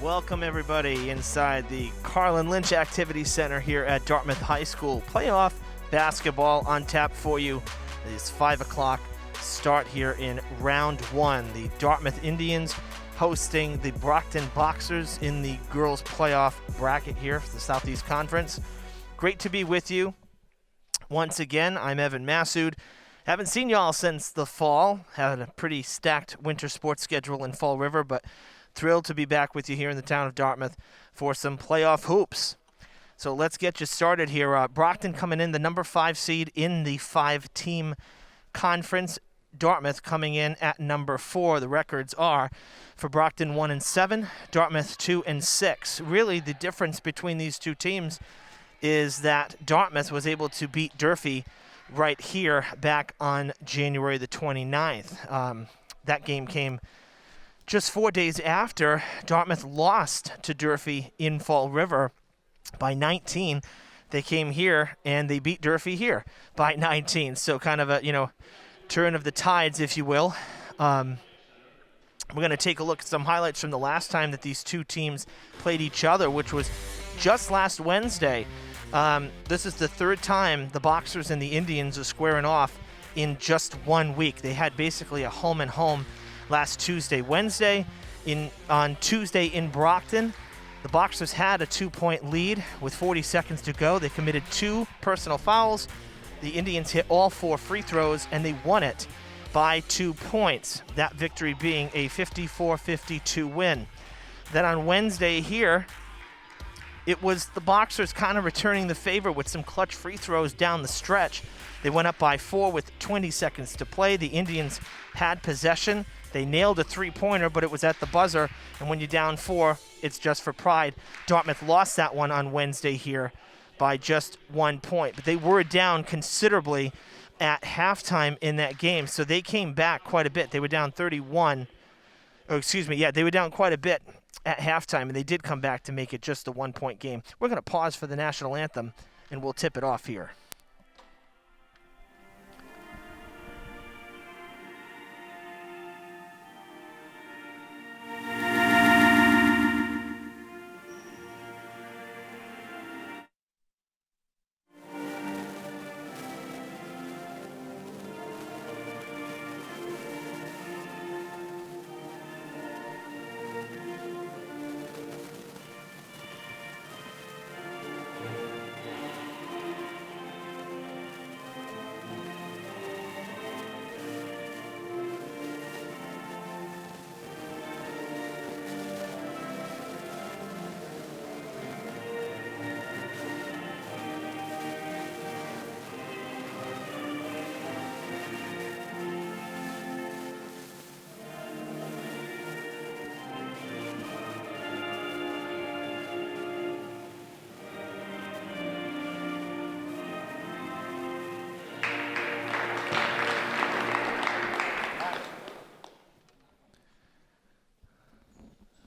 Welcome everybody inside the Carlin Lynch Activity Center here at Dartmouth High School. Playoff basketball on tap for you. It is 5 o'clock start here in round one. The Dartmouth Indians hosting the Brockton Boxers in the girls playoff bracket here for the Southeast Conference. Great to be with you. Once again, I'm Evan Massoud. Haven't seen y'all since the fall. Had a pretty stacked winter sports schedule in Fall River, but thrilled to be back with you here in the town of Dartmouth for some playoff hoops. So let's get you started here. Brockton coming in the number 5 seed in the 5-team conference. Dartmouth coming in at number 4. The records are for Brockton 1-7, Dartmouth 2-6. Really, the difference between these two teams is that Dartmouth was able to beat Durfee right here back on January the 29th. That game came just 4 days after Dartmouth lost to Durfee in Fall River by 19. They came here and they beat Durfee here by 19. So kind of a, turn of the tides, if you will. We're going to take a look at some highlights from the last time that these two teams played each other, which was just last Wednesday. This is the third time the Boxers and the Indians are squaring off in just 1 week. They had basically a home and home last Tuesday. On Tuesday in Brockton, the Boxers had a 2-point lead with 40 seconds to go. They committed 2 personal fouls. The Indians hit all 4 free throws, and they won it by 2 points. That victory being a 54-52 win. Then on Wednesday here, it was the Boxers kind of returning the favor with some clutch free throws down the stretch. They went up by 4 with 20 seconds to play. The Indians had possession. They nailed a three-pointer, but it was at the buzzer. And when you're down 4, it's just for pride. Dartmouth lost that one on Wednesday here by just 1 point. But they were down considerably at halftime in that game, so they came back quite a bit. They were down 31. They were down quite a bit at halftime, and they did come back to make it just a 1-point game. We're going to pause for the national anthem, and we'll tip it off here.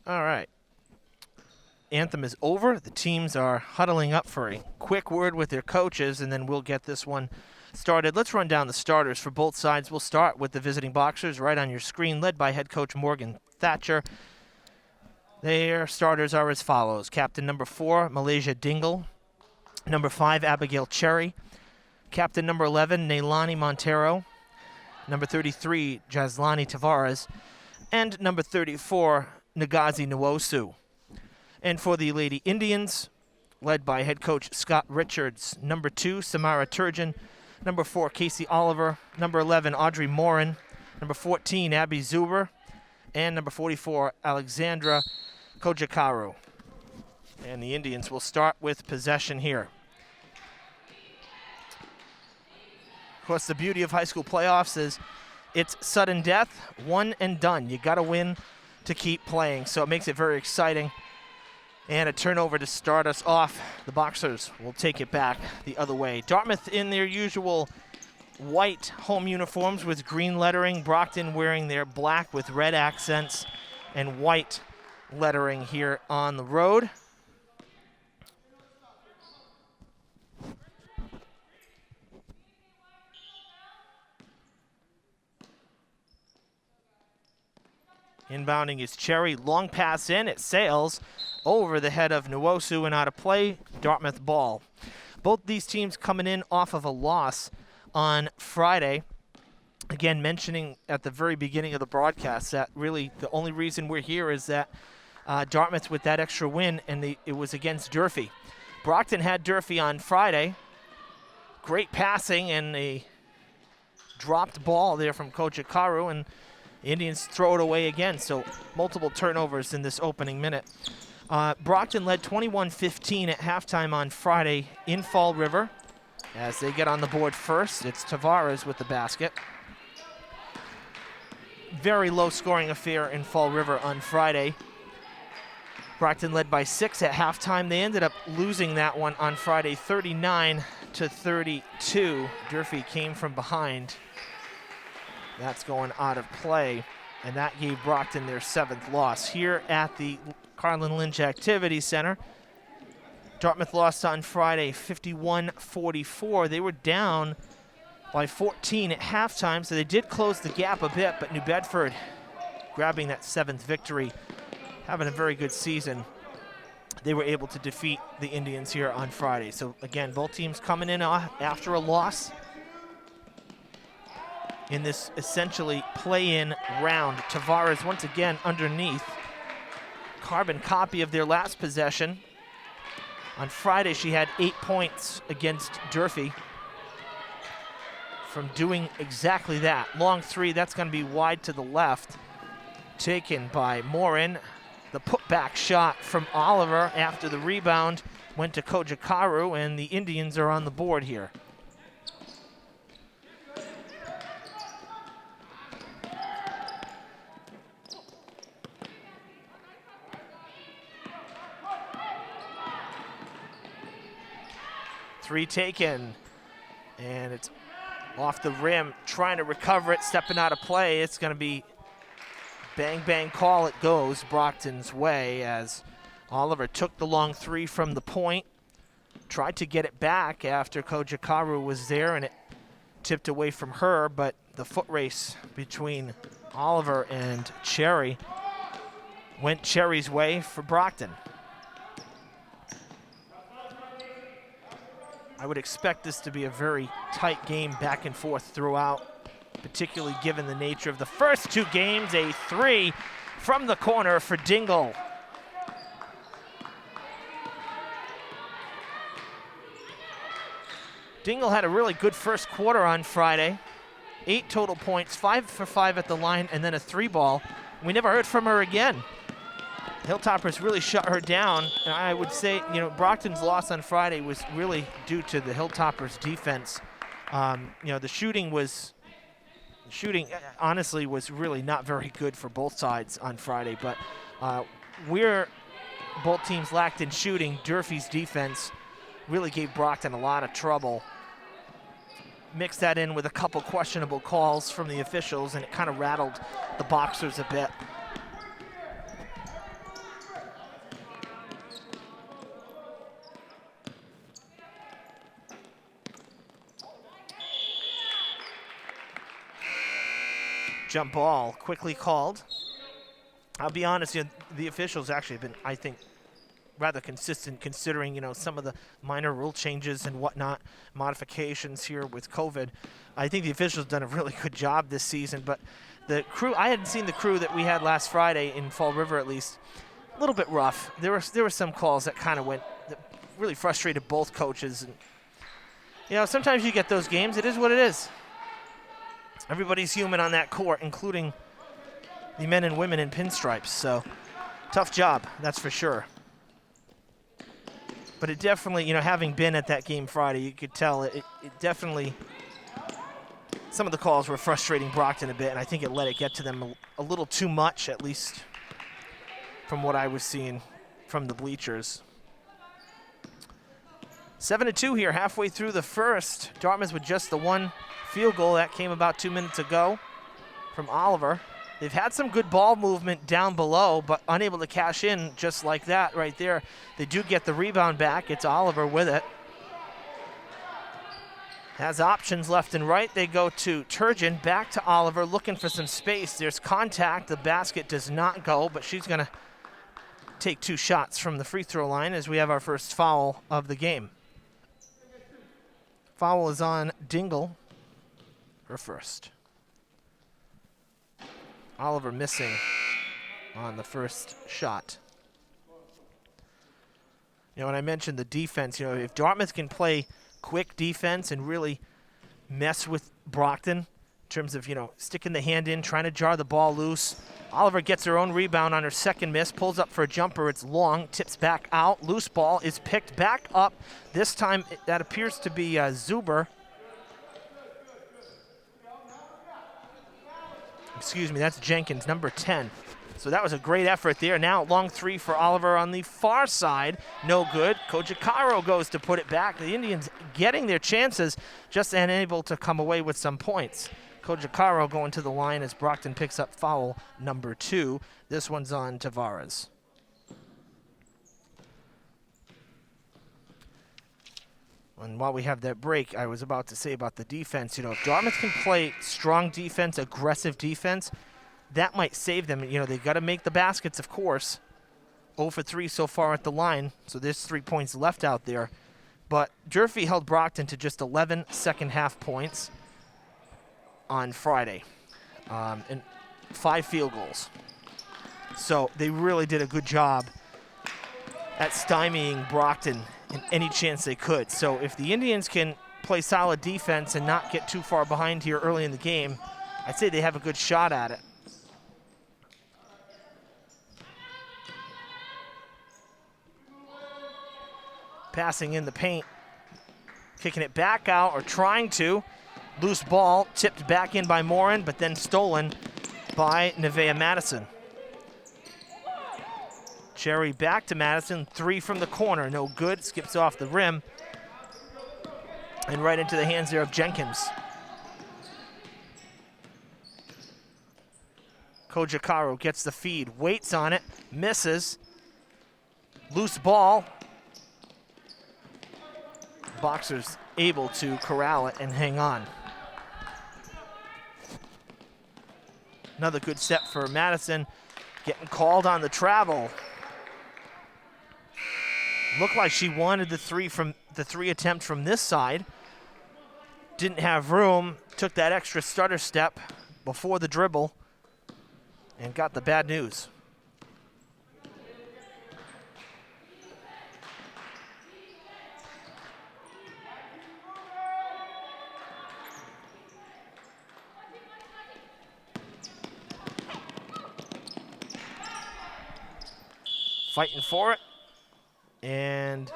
All right. Anthem is over. The teams are huddling up for a quick word with their coaches, and then we'll get this one started. Let's run down the starters for both sides. We'll start with the visiting Boxers right on your screen, led by head coach Morgan Thatcher. Their starters are as follows. Captain number 4, Malaysia Dingle. Number 5, Abigail Cherry. Captain number 11, Neilani Montero. Number 33, Jaslani Tavares. And number 34, Nagazi Nwosu. And for the Lady Indians, led by head coach Scott Richards. Number 2, Samara Turgeon. Number 4, Casey Oliver. Number 11, Audrey Morin. Number 14, Abby Zuber. And number 44, Alexandra Kojakaru. And the Indians will start with possession here. Of course, the beauty of high school playoffs is it's sudden death, one and done. You got to win to keep playing, so it makes it very exciting. And a turnover to start us off. The Boxers will take it back the other way. Dartmouth in their usual white home uniforms with green lettering. Brockton wearing their black with red accents and white lettering here on the road. Inbounding is Cherry. Long pass in. It sails over the head of Nwosu and out of play. Dartmouth ball. Both these teams coming in off of a loss on Friday. Again, mentioning at the very beginning of the broadcast that really the only reason we're here is that Dartmouth with that extra win, and it was against Durfee. Brockton had Durfee on Friday. Great passing and a dropped ball there from Kojikaru, and the Indians throw it away again. So multiple turnovers in this opening minute. Brockton led 21-15 at halftime on Friday in Fall River. As they get on the board first, it's Tavares with the basket. Very low-scoring affair in Fall River on Friday. Brockton led by 6 at halftime. They ended up losing that one on Friday, 39-32. Durfee came from behind. That's going out of play, and that gave Brockton their 7th loss. Here at the Carlin Lynch Activity Center, Dartmouth lost on Friday, 51-44. They were down by 14 at halftime, so they did close the gap a bit, but New Bedford grabbing that 7th victory, having a very good season. They were able to defeat the Indians here on Friday. So again, both teams coming in after a loss in this essentially play-in round. Tavares once again underneath. Carbon copy of their last possession. On Friday, she had 8 points against Durfee from doing exactly that. Long three, that's going to be wide to the left. Taken by Morin. The putback shot from Oliver after the rebound went to Kojikaru, and the Indians are on the board here. Three taken, and it's off the rim, trying to recover it, stepping out of play. It's going to be bang, bang call. It goes Brockton's way as Oliver took the long three from the point, tried to get it back after Kojikaru was there, and it tipped away from her, but the foot race between Oliver and Cherry went Cherry's way for Brockton. I would expect this to be a very tight game back and forth throughout, particularly given the nature of the first two games. A three from the corner for Dingle. Dingle had a really good first quarter on Friday. 8 total points, 5 for 5 at the line, and then a 3-ball. We never heard from her again. Hilltoppers really shut her down, and I would say, Brockton's loss on Friday was really due to the Hilltoppers' defense. The shooting honestly was really not very good for both sides on Friday, but where both teams lacked in shooting, Durfee's defense really gave Brockton a lot of trouble. Mix that in with a couple questionable calls from the officials, and it kind of rattled the Boxers a bit. Jump ball quickly called. I'll be honest, the officials actually have been, I think, rather consistent considering, some of the minor rule changes and whatnot, modifications here with COVID. I think the officials have done a really good job this season, but the crew, I hadn't seen the crew that we had last Friday in Fall River at least, a little bit rough. There were some calls that kind of that really frustrated both coaches. And, sometimes you get those games. It is what it is. Everybody's human on that court, including the men and women in pinstripes. So, tough job, that's for sure. But it definitely, having been at that game Friday, you could tell it definitely, some of the calls were frustrating Brockton a bit, and I think it let it get to them a little too much, at least from what I was seeing from the bleachers. 7-2 here, halfway through the first. Dartmouth with just the one field goal. That came about 2 minutes ago from Oliver. They've had some good ball movement down below, but unable to cash in just like that right there. They do get the rebound back. It's Oliver with it. Has options left and right. They go to Turgeon, back to Oliver, looking for some space. There's contact. The basket does not go, but she's going to take 2 shots from the free throw line as we have our first foul of the game. Foul is on Dingle, her first. Oliver missing on the first shot. You know, when I mentioned the defense, you know, if Dartmouth can play quick defense and really mess with Brockton in terms of, you know, sticking the hand in, trying to jar the ball loose. Oliver gets her own rebound on her second miss, pulls up for a jumper. It's long, tips back out. Loose ball is picked back up. This time that appears to be Zuber. Excuse me, that's Jenkins, number 10. So that was a great effort there. Now long 3 for Oliver on the far side. No good. Kojikaro goes to put it back. The Indians getting their chances, just unable to come away with some points. Kojikaro going to the line as Brockton picks up foul number 2. This one's on Tavares. And while we have that break, I was about to say about the defense, you know, if Dartmouth can play strong defense, aggressive defense, that might save them. You know, they've got to make the baskets, of course. 0 for 3 so far at the line, so there's 3 points left out there. But Durfee held Brockton to just 11 second-half points on Friday, and 5 field goals. So they really did a good job at stymieing Brockton in any chance they could. So if the Indians can play solid defense and not get too far behind here early in the game, I'd say they have a good shot at it. Passing in the paint, kicking it back out, or trying to. Loose ball, tipped back in by Morin, but then stolen by Nevaeh Madison. Cherry back to Madison, 3 from the corner, no good, skips off the rim. And right into the hands there of Jenkins. Kojikaro gets the feed, waits on it, misses. Loose ball. Boxers able to corral it and hang on. Another good step for Madison, getting called on the travel. Looked like she wanted the 3 attempt from this side. Didn't have room, took that extra stutter step before the dribble and got the bad news. Fighting for it, and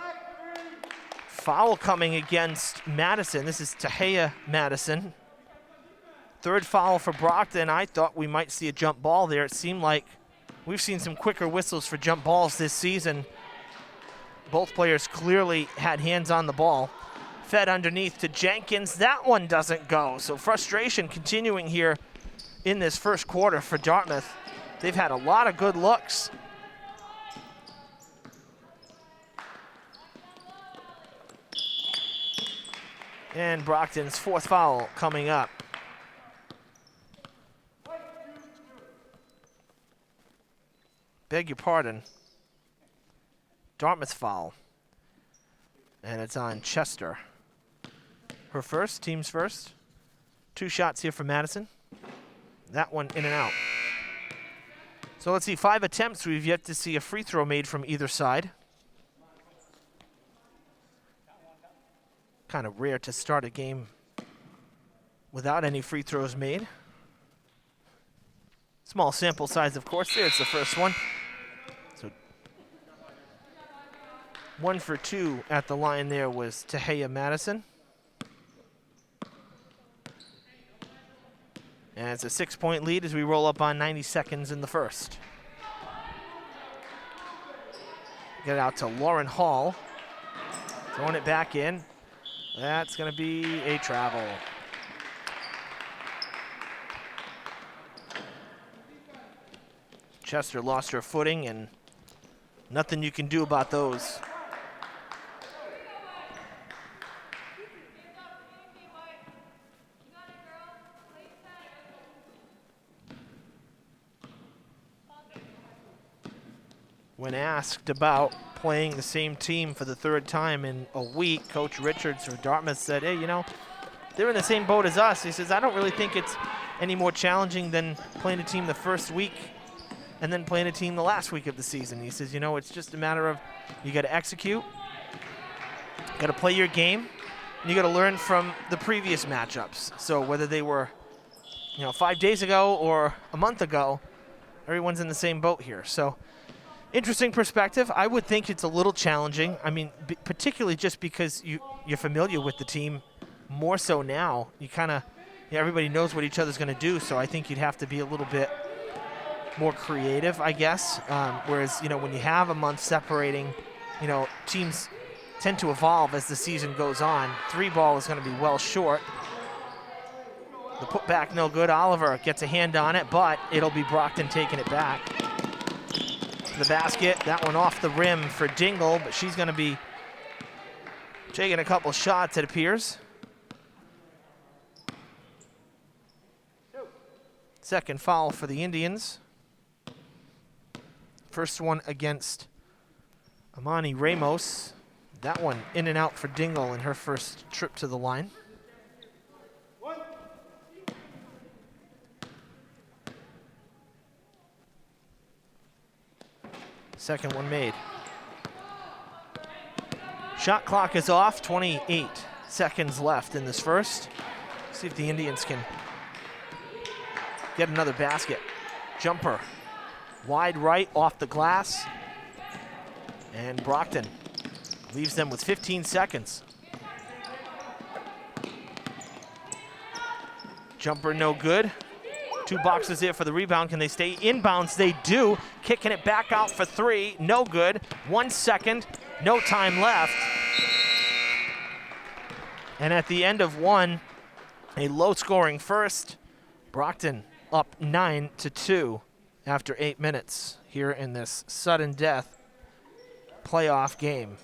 foul coming against Madison. This is Tahia Madison. 3rd foul for Brockton. I thought we might see a jump ball there. It seemed like we've seen some quicker whistles for jump balls this season. Both players clearly had hands on the ball. Fed underneath to Jenkins. That one doesn't go. So frustration continuing here in this first quarter for Dartmouth. They've had a lot of good looks. And Brockton's 4th foul coming up. Beg your pardon. Dartmouth's foul. And it's on Chester. Her first, team's first. 2 shots here for Madison. That one in and out. So let's see, 5 attempts. We've yet to see a free throw made from either side. Kind of rare to start a game without any free throws made. Small sample size, of course. There's the first one. So 1 for 2 at the line there was Tahia Madison. And it's a 6-point lead as we roll up on 90 seconds in the first. Get it out to Lauren Hall. Throwing it back in. That's going to be a travel. Chester lost her footing, and nothing you can do about those. When asked about playing the same team for the third time in a week, Coach Richards for Dartmouth said, hey, you know, they're in the same boat as us. He says, I don't really think it's any more challenging than playing a team the first week and then playing a team the last week of the season. He says, you know, it's just a matter of you got to execute, you got to play your game, and you got to learn from the previous matchups. So whether they were, you know, 5 days ago or a month ago, everyone's in the same boat here. So interesting perspective. I would think it's a little challenging. I mean, particularly just because you're familiar with the team more so now. You kind of, everybody knows what each other's going to do, so I think you'd have to be a little bit more creative, I guess. Whereas, you know, when you have a month separating, you know, teams tend to evolve as the season goes on. 3-ball is going to be well short. The putback no good. Oliver gets a hand on it, but it'll be Brockton taking it back. The basket, that one off the rim for Dingle, but she's going to be taking a couple shots, it appears. Second foul for the Indians. First one against Amani Ramos. That one in and out for Dingle in her first trip to the line. Second one made. Shot clock is off, 28 seconds left in this first. See if the Indians can get another basket. Jumper, wide right off the glass. And Brockton leaves them with 15 seconds. Jumper no good. 2 boxes there for the rebound. Can they stay inbounds? They do. Kicking it back out for 3. No good. 1 second. No time left. And at the end of one, a low-scoring first. Brockton up 9-2 after 8 minutes here in this sudden death playoff game.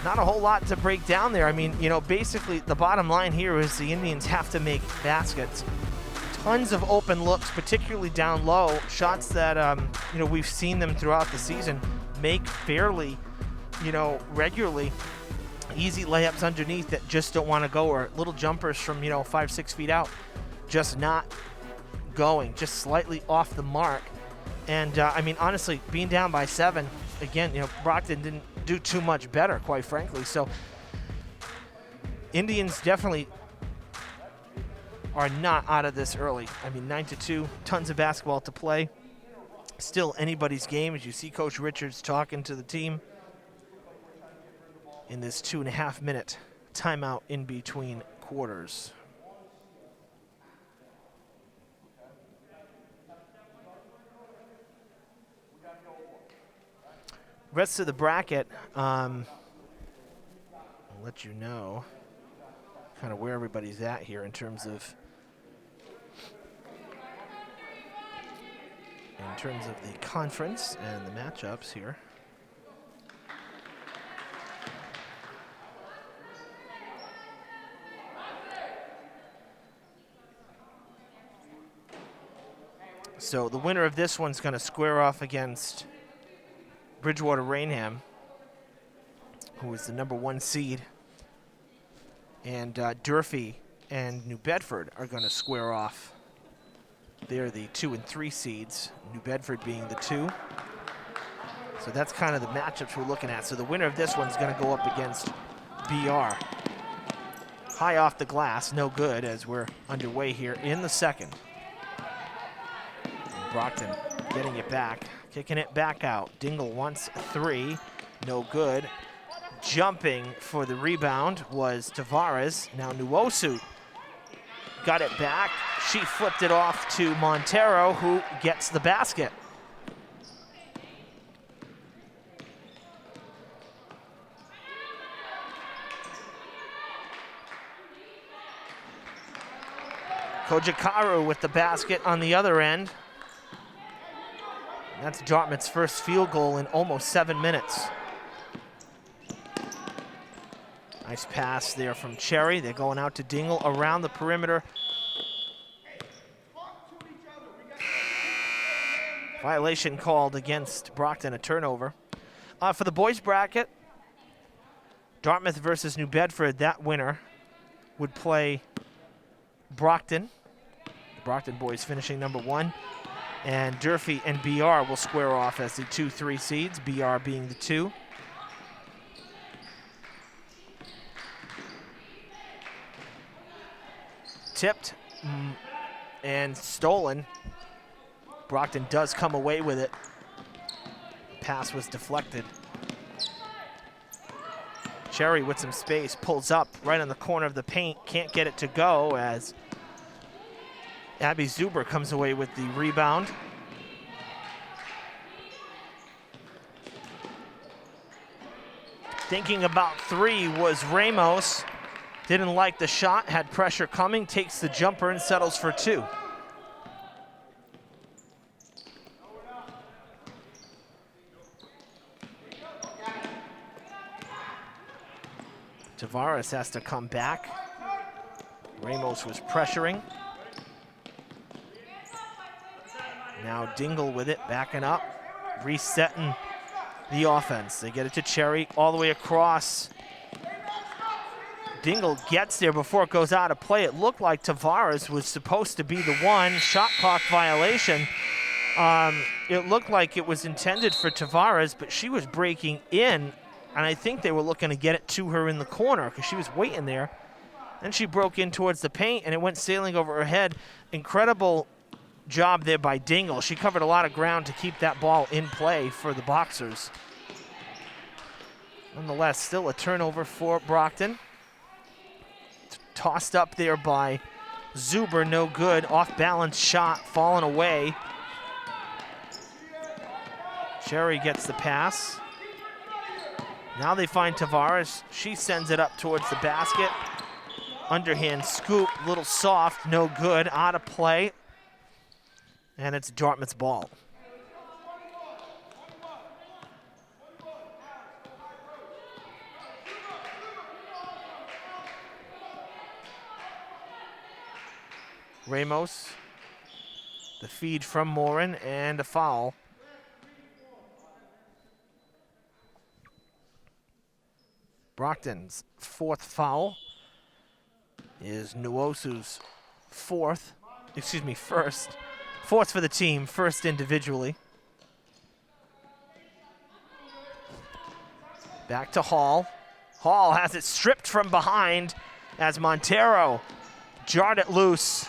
Not a whole lot to break down there. I mean, you know, basically the bottom line here is the Indians have to make baskets. Tons of open looks, particularly down low. Shots that, you know, we've seen them throughout the season make fairly, you know, regularly. Easy layups underneath that just don't want to go, or little jumpers from, you know, 5-6 feet out, just not going, just slightly off the mark. And, I mean, honestly, being down by 7, again, you know, Brockton didn't do too much better, quite frankly. So Indians definitely are not out of this early. I mean, 9-2, tons of basketball to play. Still anybody's game, as you see Coach Richards talking to the team in this 2.5-minute timeout in between quarters. Rest of the bracket, I'll let you know kind of where everybody's at here in terms of the conference and the matchups here. So the winner of this one's going to square off against Bridgewater Rainham, who is the #1 seed, and Durfee and New Bedford are going to square off. They're the 2 and 3 seeds, New Bedford being the 2. So that's kind of the matchups we're looking at. So the winner of this one's going to go up against BR. High off the glass, no good, as we're underway here in the second. Brockton getting it back. Kicking it back out. Dingle wants 3. No good. Jumping for the rebound was Tavares. Now Nuosu got it back. She flipped it off to Montero, who gets the basket. Kojikaru with the basket on the other end. That's Dartmouth's first field goal in almost 7 minutes. Nice pass there from Cherry. They're going out to Dingle around the perimeter. Violation called against Brockton, a turnover. For the boys bracket, Dartmouth versus New Bedford, that winner would play Brockton. The Brockton boys finishing number 1. And Durfee and BR will square off as the 2-3 seeds, BR being the 2. Tipped and stolen. Brockton does come away with it. Pass was deflected. Cherry with some space, pulls up right on the corner of the paint, can't get it to go as Abby Zuber comes away with the rebound. Thinking about 3 was Ramos. Didn't like the shot, had pressure coming, takes the jumper and settles for 2. Tavares has to come back. Ramos was pressuring. Now Dingle with it, backing up, resetting the offense. They get it to Cherry all the way across. Dingle gets there before it goes out of play. It looked like Tavares was supposed to be the one. Shot clock violation. It looked like it was intended for Tavares, but she was breaking in, and I think they were looking to get it to her in the corner because she was waiting there. Then she broke in towards the paint, and it went sailing over her head. Incredible job there by Dingle. She covered a lot of ground to keep that ball in play for the Boxers. Nonetheless, still a turnover for Brockton. Tossed up there by Zuber, no good. Off-balance shot, falling away. Cherry gets the pass. Now they find Tavares. She sends it up towards the basket. Underhand scoop, little soft, no good, out of play. And it's Dartmouth's ball. Ramos, the feed from Morin, and a foul. Brockton's 4th foul is Nwosu's 1st. 4th for the team, 1st individually. Back to Hall. Hall has it stripped from behind as Montero jarred it loose.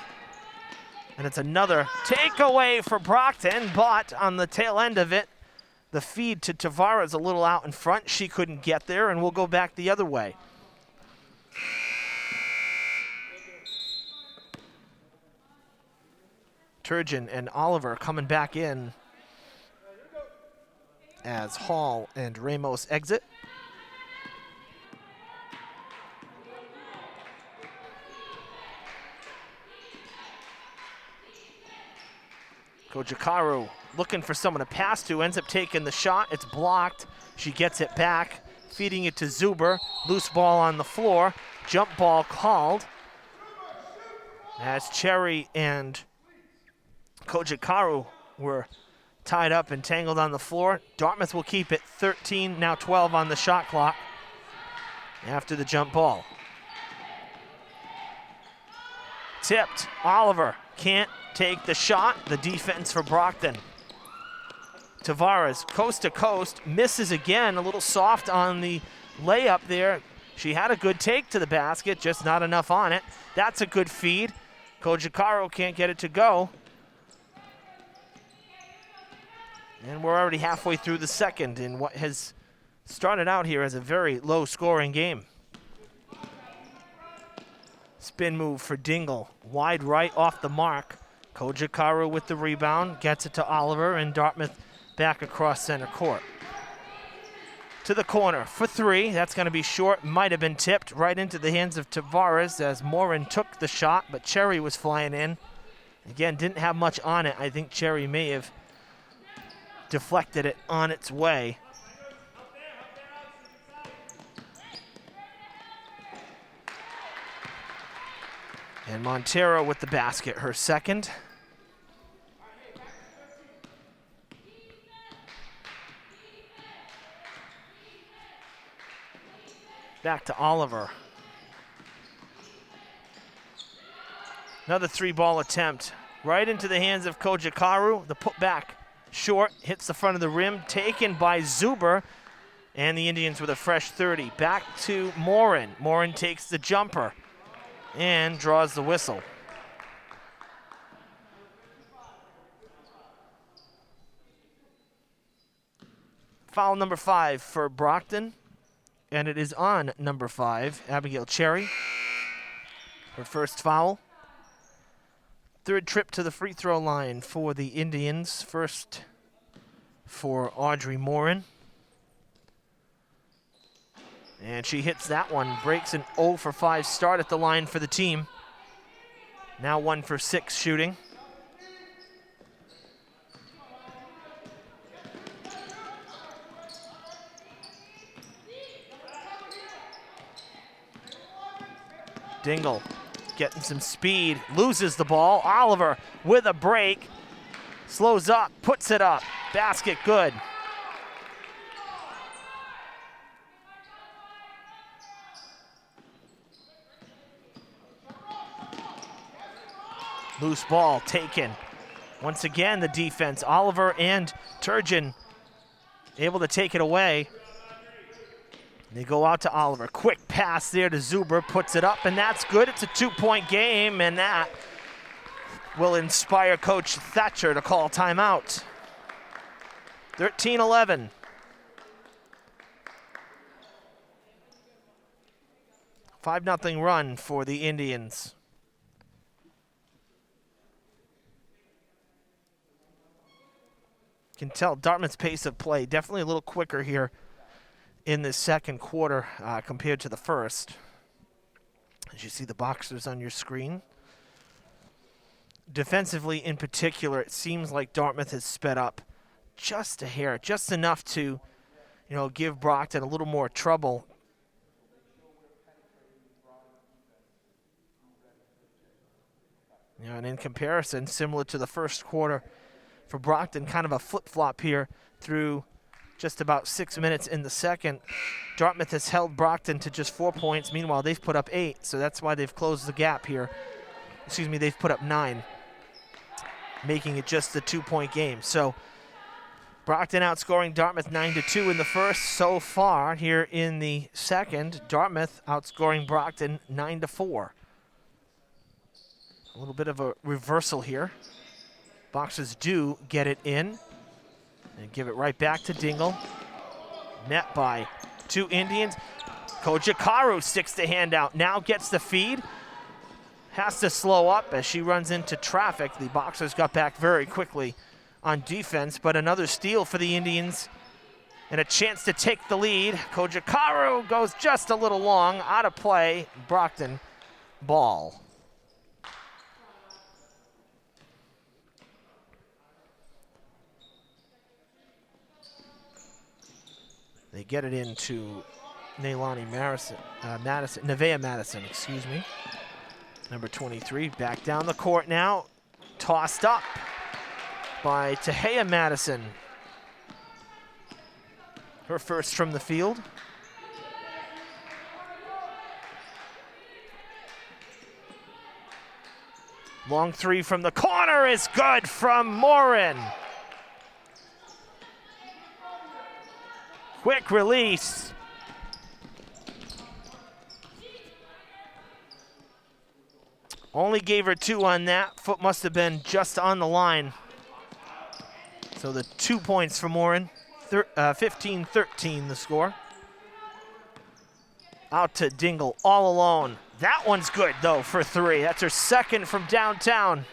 And it's another takeaway for Brockton, but on the tail end of it, the feed to Tavares a little out in front. She couldn't get there, and we'll go back the other way. Turgeon and Oliver coming back in as Hall and Ramos exit. Kojikaru looking for someone to pass to, ends up taking the shot. It's blocked. She gets it back, feeding it to Zuber. Loose ball on the floor. Jump ball called. As Cherry and Kojikaru were tied up and tangled on the floor. Dartmouth will keep it 13, now 12 on the shot clock after the jump ball. Tipped. Oliver can't take the shot. The defense for Brockton. Tavares, coast to coast, misses again. A little soft on the layup there. She had a good take to the basket, just not enough on it. That's a good feed. Kojikaru can't get it to go. And we're already halfway through the second in what has started out here as a very low-scoring game. Spin move for Dingle. Wide right off the mark. Kojikaru with the rebound. Gets it to Oliver, and Dartmouth back across center court. To the corner for 3. That's going to be short. Might have been tipped right into the hands of Tavares as Morin took the shot, but Cherry was flying in. Again, didn't have much on it. I think Cherry may have deflected it on its way. And Montero with the basket, her second. Back to Oliver. Another 3-ball attempt. Right into the hands of Kojikaru. The putback short, hits the front of the rim, taken by Zuber. And the Indians with a fresh 30. Back to Morin. Morin takes the jumper and draws the whistle. Foul number 5 for Brockton. And it is on number 5, Abigail Cherry. Her first foul. Third trip to the free throw line for the Indians. First for Audrey Morin. And she hits that one, breaks an 0 for 5 start at the line for the team. Now 1 for 6 shooting. Dingle getting some speed, loses the ball. Oliver with a break, slows up, puts it up. Basket good. Loose ball taken. Once again, the defense. Oliver and Turgeon able to take it away. They go out to Oliver. Quick pass there to Zuber. Puts it up, and that's good. It's a 2-point game, and that will inspire Coach Thatcher to call timeout. 13-11. Five 5-0 run for the Indians. Can tell Dartmouth's pace of play definitely a little quicker here in the second quarter compared to the first. As you see the boxers on your screen. Defensively in particular, it seems like Dartmouth has sped up just a hair, just enough to, give Brockton a little more trouble. And in comparison, similar to the first quarter, for Brockton, kind of a flip-flop here through just about 6 minutes in the second. Dartmouth has held Brockton to just 4 points. Meanwhile, they've put up 8, so that's why they've closed the gap here. They've put up 9, making it just a 2-point game. So Brockton outscoring Dartmouth 9-2 in the first. So far here in the second, Dartmouth outscoring Brockton 9-4. A little bit of a reversal here. Boxers do get it in and give it right back to Dingle. Net by 2 Indians. Kojikaru sticks the hand out, now gets the feed. Has to slow up as she runs into traffic. The Boxers got back very quickly on defense, but another steal for the Indians and a chance to take the lead. Kojikaru goes just a little long, out of play. Brockton ball. They get it into Nevaeh Madison, number 23. Back down the court now. Tossed up by Tahea Madison. Her first from the field. Long 3 from the corner is good from Morin. Quick release. Only gave her 2 on that. Foot must have been just on the line. So the 2 points for Morin. 15-13 the score. Out to Dingle all alone. That one's good though for 3. That's her second from downtown.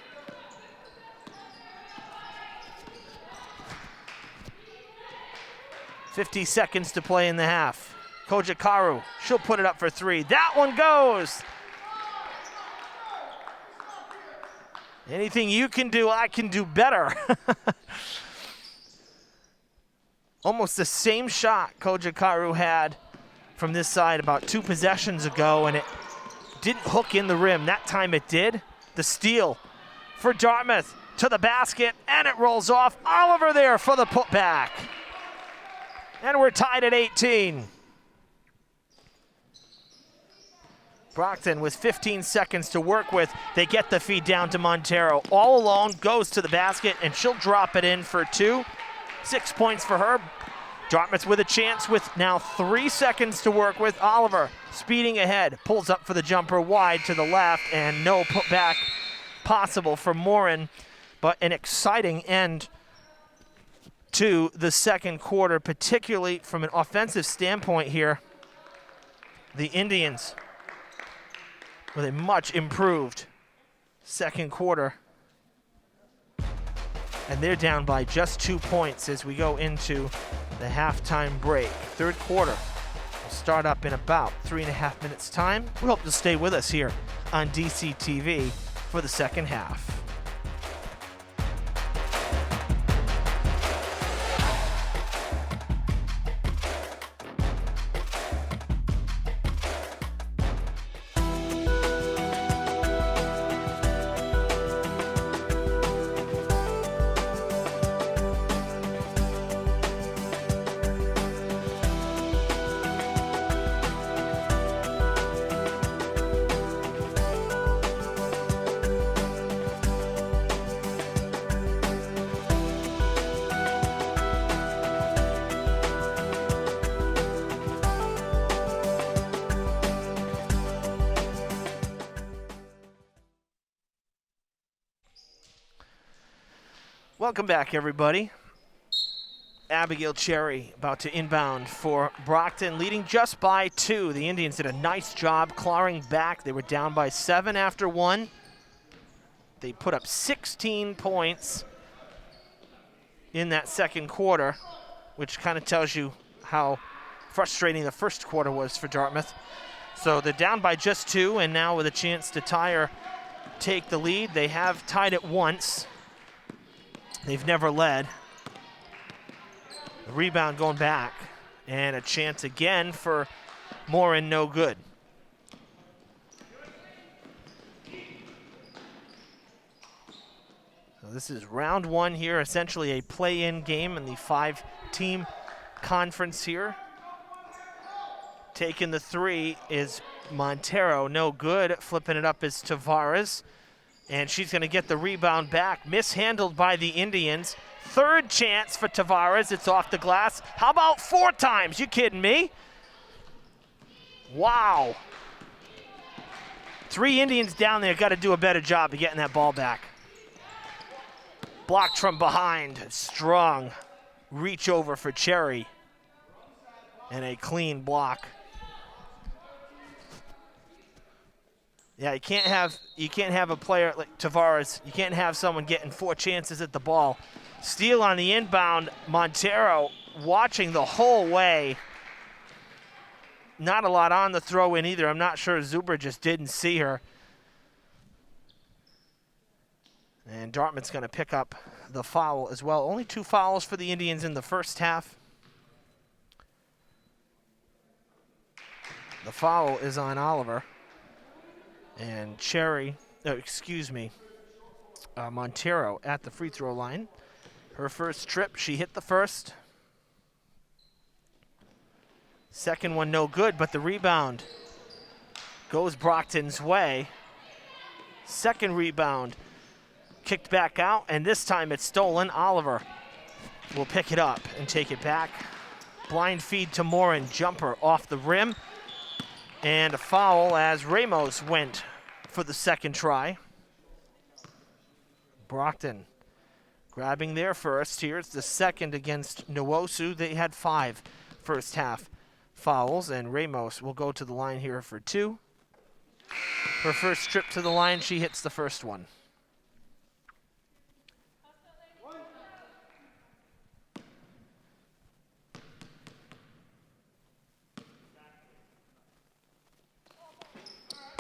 .50 seconds to play in the half. Kojikaru, she'll put it up for 3. That one goes. Anything you can do, I can do better. Almost the same shot Kojikaru had from this side about 2 possessions ago, and it didn't hook in the rim. That time it did. The steal for Dartmouth to the basket, and it rolls off. Oliver there for the putback. And we're tied at 18. Brockton with 15 seconds to work with. They get the feed down to Montero. All alone, goes to the basket, and she'll drop it in for 2. 6 points for her. Dartmouth with a chance with now 3 seconds to work with. Oliver speeding ahead, pulls up for the jumper wide to the left, and no putback possible for Morin, but an exciting end to the second quarter, particularly from an offensive standpoint here. The Indians with a much improved second quarter. And they're down by just 2 points as we go into the halftime break. Third quarter will start up in about 3.5 minutes time. We hope you'll stay with us here on DCTV for the second half. Welcome back, everybody. Abigail Cherry about to inbound for Brockton, leading just by 2. The Indians did a nice job clawing back. They were down by 7 after 1. They put up 16 points in that second quarter, which kind of tells you how frustrating the first quarter was for Dartmouth. So they're down by just 2, and now with a chance to tie or take the lead. They have tied it once. They've never led. The rebound going back, and a chance again for Morin, no good. So this is round 1 here, essentially a play-in game in the 5-team conference here. Taking the 3 is Montero, no good. Flipping it up is Tavares. And she's going to get the rebound back. Mishandled by the Indians. Third chance for Tavares. It's off the glass. How about 4 times? You kidding me? Wow. 3 Indians down there got to do a better job of getting that ball back. Blocked from behind. Strong reach over for Cherry. And a clean block. Yeah, you can't have a player like Tavares. You can't have someone getting 4 chances at the ball. Steal on the inbound. Montero watching the whole way. Not a lot on the throw in either. I'm not sure Zuber just didn't see her. And Dartmouth's going to pick up the foul as well. Only 2 fouls for the Indians in the first half. The foul is on Oliver. And Montero at the free throw line. Her first trip, she hit the first. Second one no good, but the rebound goes Brockton's way. Second rebound kicked back out, and this time it's stolen. Oliver will pick it up and take it back. Blind feed to Morin, jumper off the rim. And a foul as Ramos went for the second try. Brockton grabbing their first. Here's the second against Nwosu. They had 5 first half fouls, and Ramos will go to the line here for 2. Her first trip to the line, she hits the first one.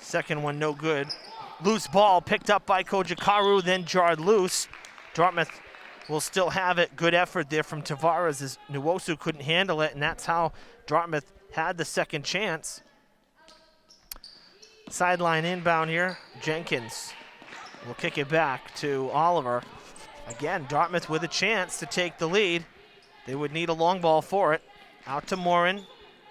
Second one no good. Loose ball picked up by Kojikaru, then jarred loose. Dartmouth will still have it. Good effort there from Tavares as Nwosu couldn't handle it, and that's how Dartmouth had the second chance. Sideline inbound here. Jenkins will kick it back to Oliver. Again, Dartmouth with a chance to take the lead. They would need a long ball for it. Out to Morin.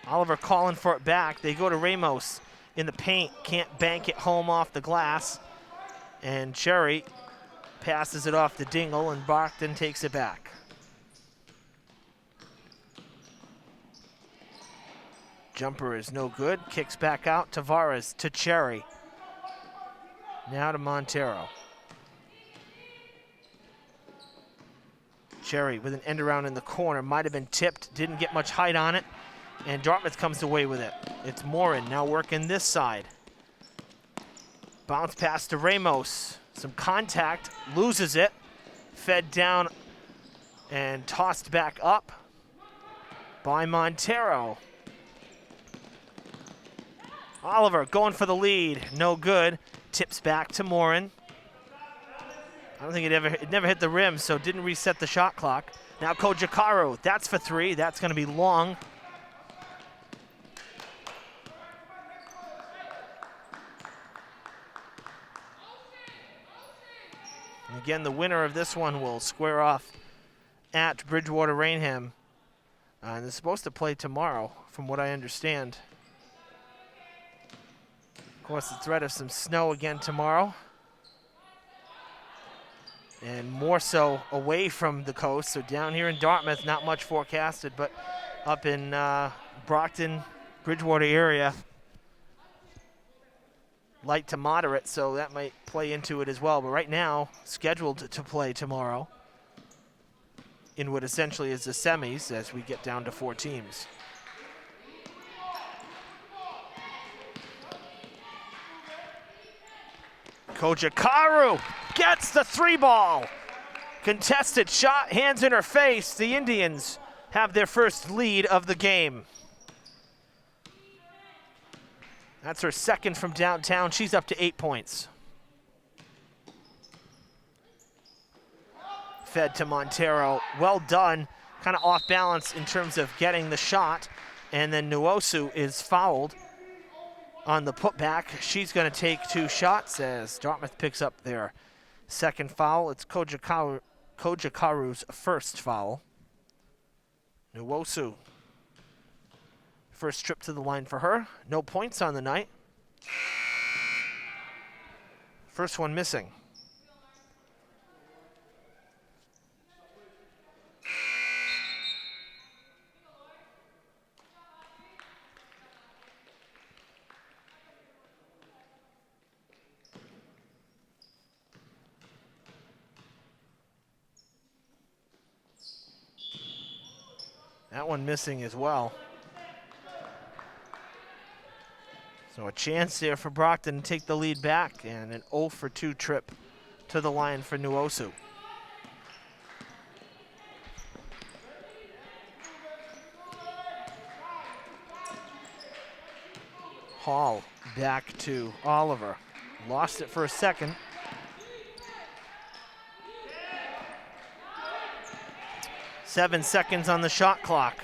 Oliver calling for it back. They go to Ramos. in the paint, can't bank it home off the glass. And Cherry passes it off the Dingle, and Brockton takes it back. Jumper is no good. Kicks back out. Tavares to Cherry. Now to Montero. Cherry with an end around in the corner. Might have been tipped. Didn't get much height on it. And Dartmouth comes away with it. It's Morin now working this side. Bounce pass to Ramos. Some contact. Loses it. Fed down and tossed back up by Montero. Oliver going for the lead. No good. Tips back to Morin. I don't think it never hit the rim, so didn't reset the shot clock. Now Kojikaru. That's for three. That's going to be long. And again, the winner of this one will square off at Bridgewater Rainham. And they're supposed to play tomorrow, from what I understand. Of course, the threat of some snow again tomorrow. And more so away from the coast. So down here in Dartmouth, not much forecasted, but up in Brockton, Bridgewater area, light to moderate, so that might play into it as well. But right now, scheduled to play tomorrow in what essentially is the semis as we get down to 4 teams. Kojikaru gets the 3-ball. Contested shot, hands in her face. The Indians have their first lead of the game. That's her second from downtown. She's up to 8 points. Fed to Montero. Well done. Kind of off balance in terms of getting the shot. And then Nwosu is fouled on the putback. She's going to take 2 shots as Dartmouth picks up their second foul. It's Kojikaru's first foul. Nwosu. First trip to the line for her. No points on the night. First one missing. That one missing as well. So a chance there for Brockton to take the lead back, and an 0 for 2 trip to the line for Nwosu. Hall back to Oliver. Lost it for a second. Seven seconds on the shot clock.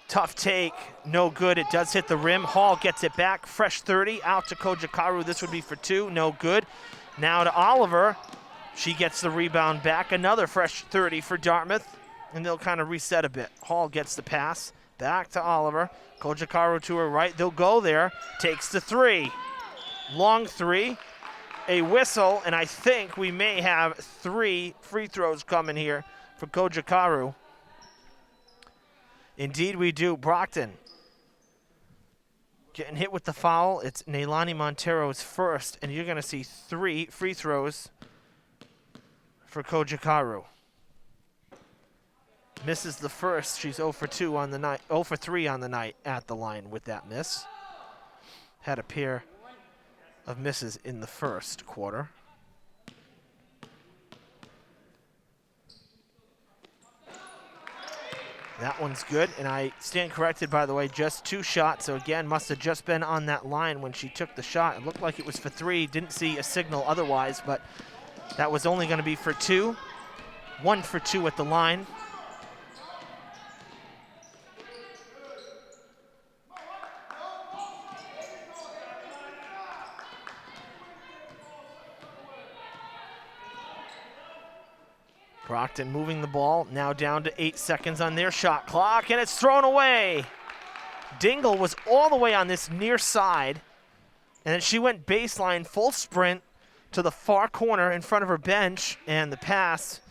Tough take, no good. It does hit the rim. Hall gets it back. Fresh 30 out to Kojikaru. This would be for 2, no good. Now to Oliver. She gets the rebound back. Another fresh 30 for Dartmouth, and they'll kind of reset a bit. Hall gets the pass. Back to Oliver. Kojikaru to her right. They'll go there. Takes the 3. Long 3. A whistle, and I think we may have 3 free throws coming here for Kojikaru. Indeed we do. Brockton getting hit with the foul. It's Neilani Montero's first, and you're going to see 3 free throws for Kojikaru. Misses the first. She's 0 for 2 on the night. 0 for 3 on the night at the line with that miss. Had a pair of misses in the first quarter. That one's good, and I stand corrected, by the way, just 2 shots. So again, must have just been on that line when she took the shot. It looked like it was for 3. Didn't see a signal otherwise, but that was only going to be for 2. 1 for 2 at the line. Brockton moving the ball, now down to 8 seconds on their shot clock, and it's thrown away Dingle was all the way on this near side, and then she went baseline, full sprint to the far corner in front of her bench, and the pass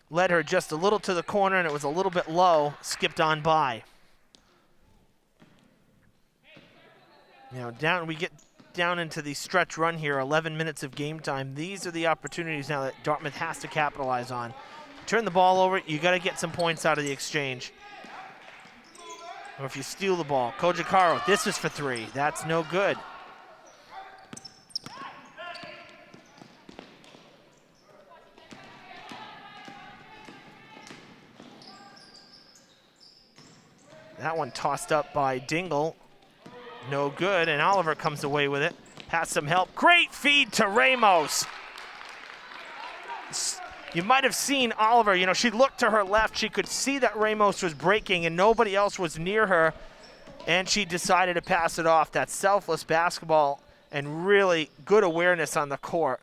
led her just a little to the corner, and it was a little bit low, skipped on by. You know, we get down into the stretch run here, 11 minutes of game time. These are the opportunities now that Dartmouth has to capitalize on. Turn the ball over, you got to get some points out of the exchange. Or if you steal the ball, Kojikaro, this is for 3. That's no good. That one tossed up by Dingle. No good, and Oliver comes away with it. Has some help. Great feed to Ramos. You might have seen Oliver, you know, she looked to her left. She could see that Ramos was breaking and nobody else was near her, and she decided to pass it off. That's selfless basketball and really good awareness on the court.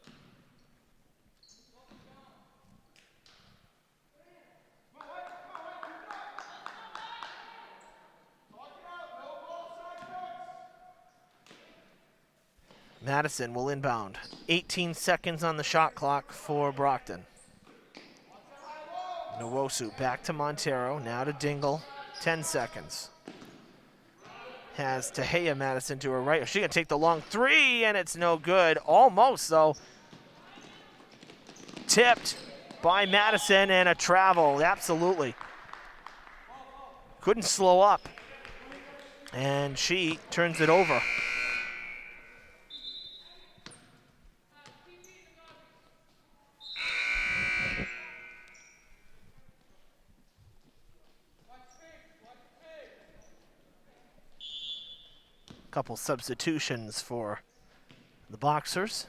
Madison will inbound. 18 seconds on the shot clock for Brockton. Nwosu back to Montero, now to Dingle. 10 seconds. Has Tahea Madison to her right. She can take the long 3, and it's no good. Almost, though. Tipped by Madison, and a travel, absolutely. Couldn't slow up. And she turns it over. Couple substitutions for the Boxers.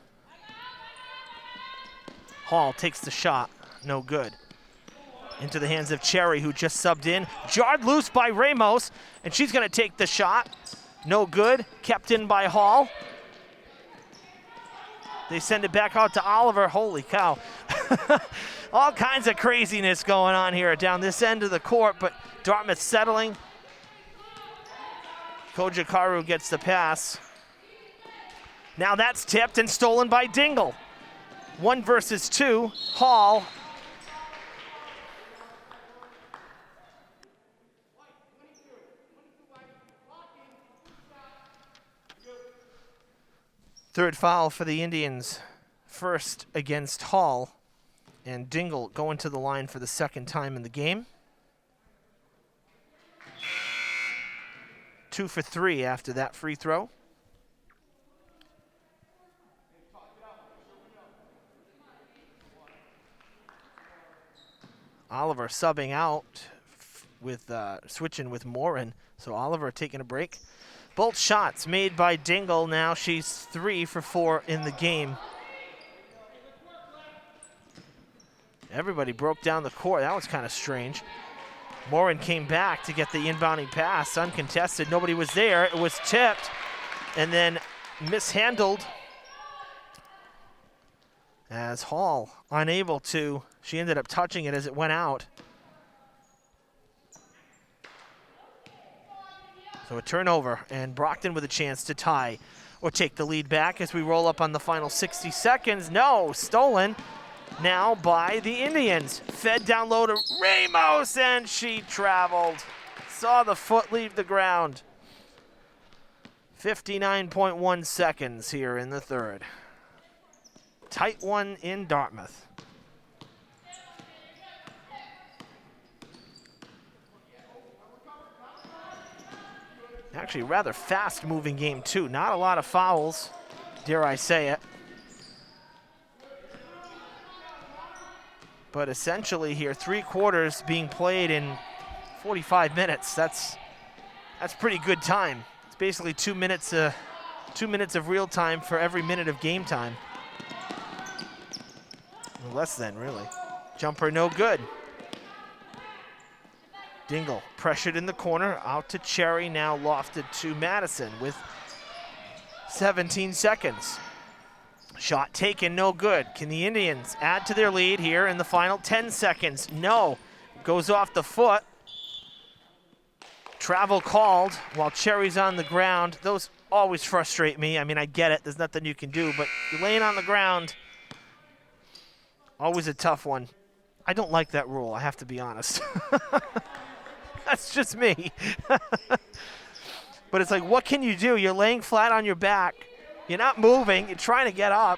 Hall takes the shot, no good. Into the hands of Cherry, who just subbed in. Jarred loose by Ramos, and she's gonna take the shot. No good, kept in by Hall. They send it back out to Oliver, holy cow. All kinds of craziness going on here down this end of the court, but Dartmouth settling. Kojikaru gets the pass. Now that's tipped and stolen by Dingle. 1 versus 2, Hall. Third foul for the Indians. First against Hall. And Dingle going to the line for the second time in the game. 2 for 3 after that free throw. Oliver subbing out with switching with Morin. So Oliver taking a break. Both shots made by Dingle. Now she's 3 for 4 in the game. Everybody broke down the court. That was kind of strange. Morin came back to get the inbounding pass, uncontested. Nobody was there. It was tipped and then mishandled as Hall unable to. She ended up touching it as it went out. So a turnover, and Brockton with a chance to tie or take the lead back as we roll up on the final 60 seconds. No, stolen. Now by the Indians. Fed down low to Ramos, and she traveled. Saw the foot leave the ground. 59.1 seconds here in the third. Tight one in Dartmouth. Actually, rather fast-moving game, too. Not a lot of fouls, dare I say it. But essentially here, 3 quarters being played in 45 minutes. That's pretty good time. It's basically 2 minutes of real time for every minute of game time. Less than, really. Jumper no good. Dingle pressured in the corner, out to Cherry, now lofted to Madison with 17 seconds. Shot taken, no good. Can the Indians add to their lead here in the final 10 seconds? No. Goes off the foot. Travel called while Cherry's on the ground. Those always frustrate me. I mean, I get it. There's nothing you can do, but you're laying on the ground. Always a tough one. I don't like that rule, I have to be honest. That's just me. But it's like, what can you do? You're laying flat on your back. You're not moving. You're trying to get up.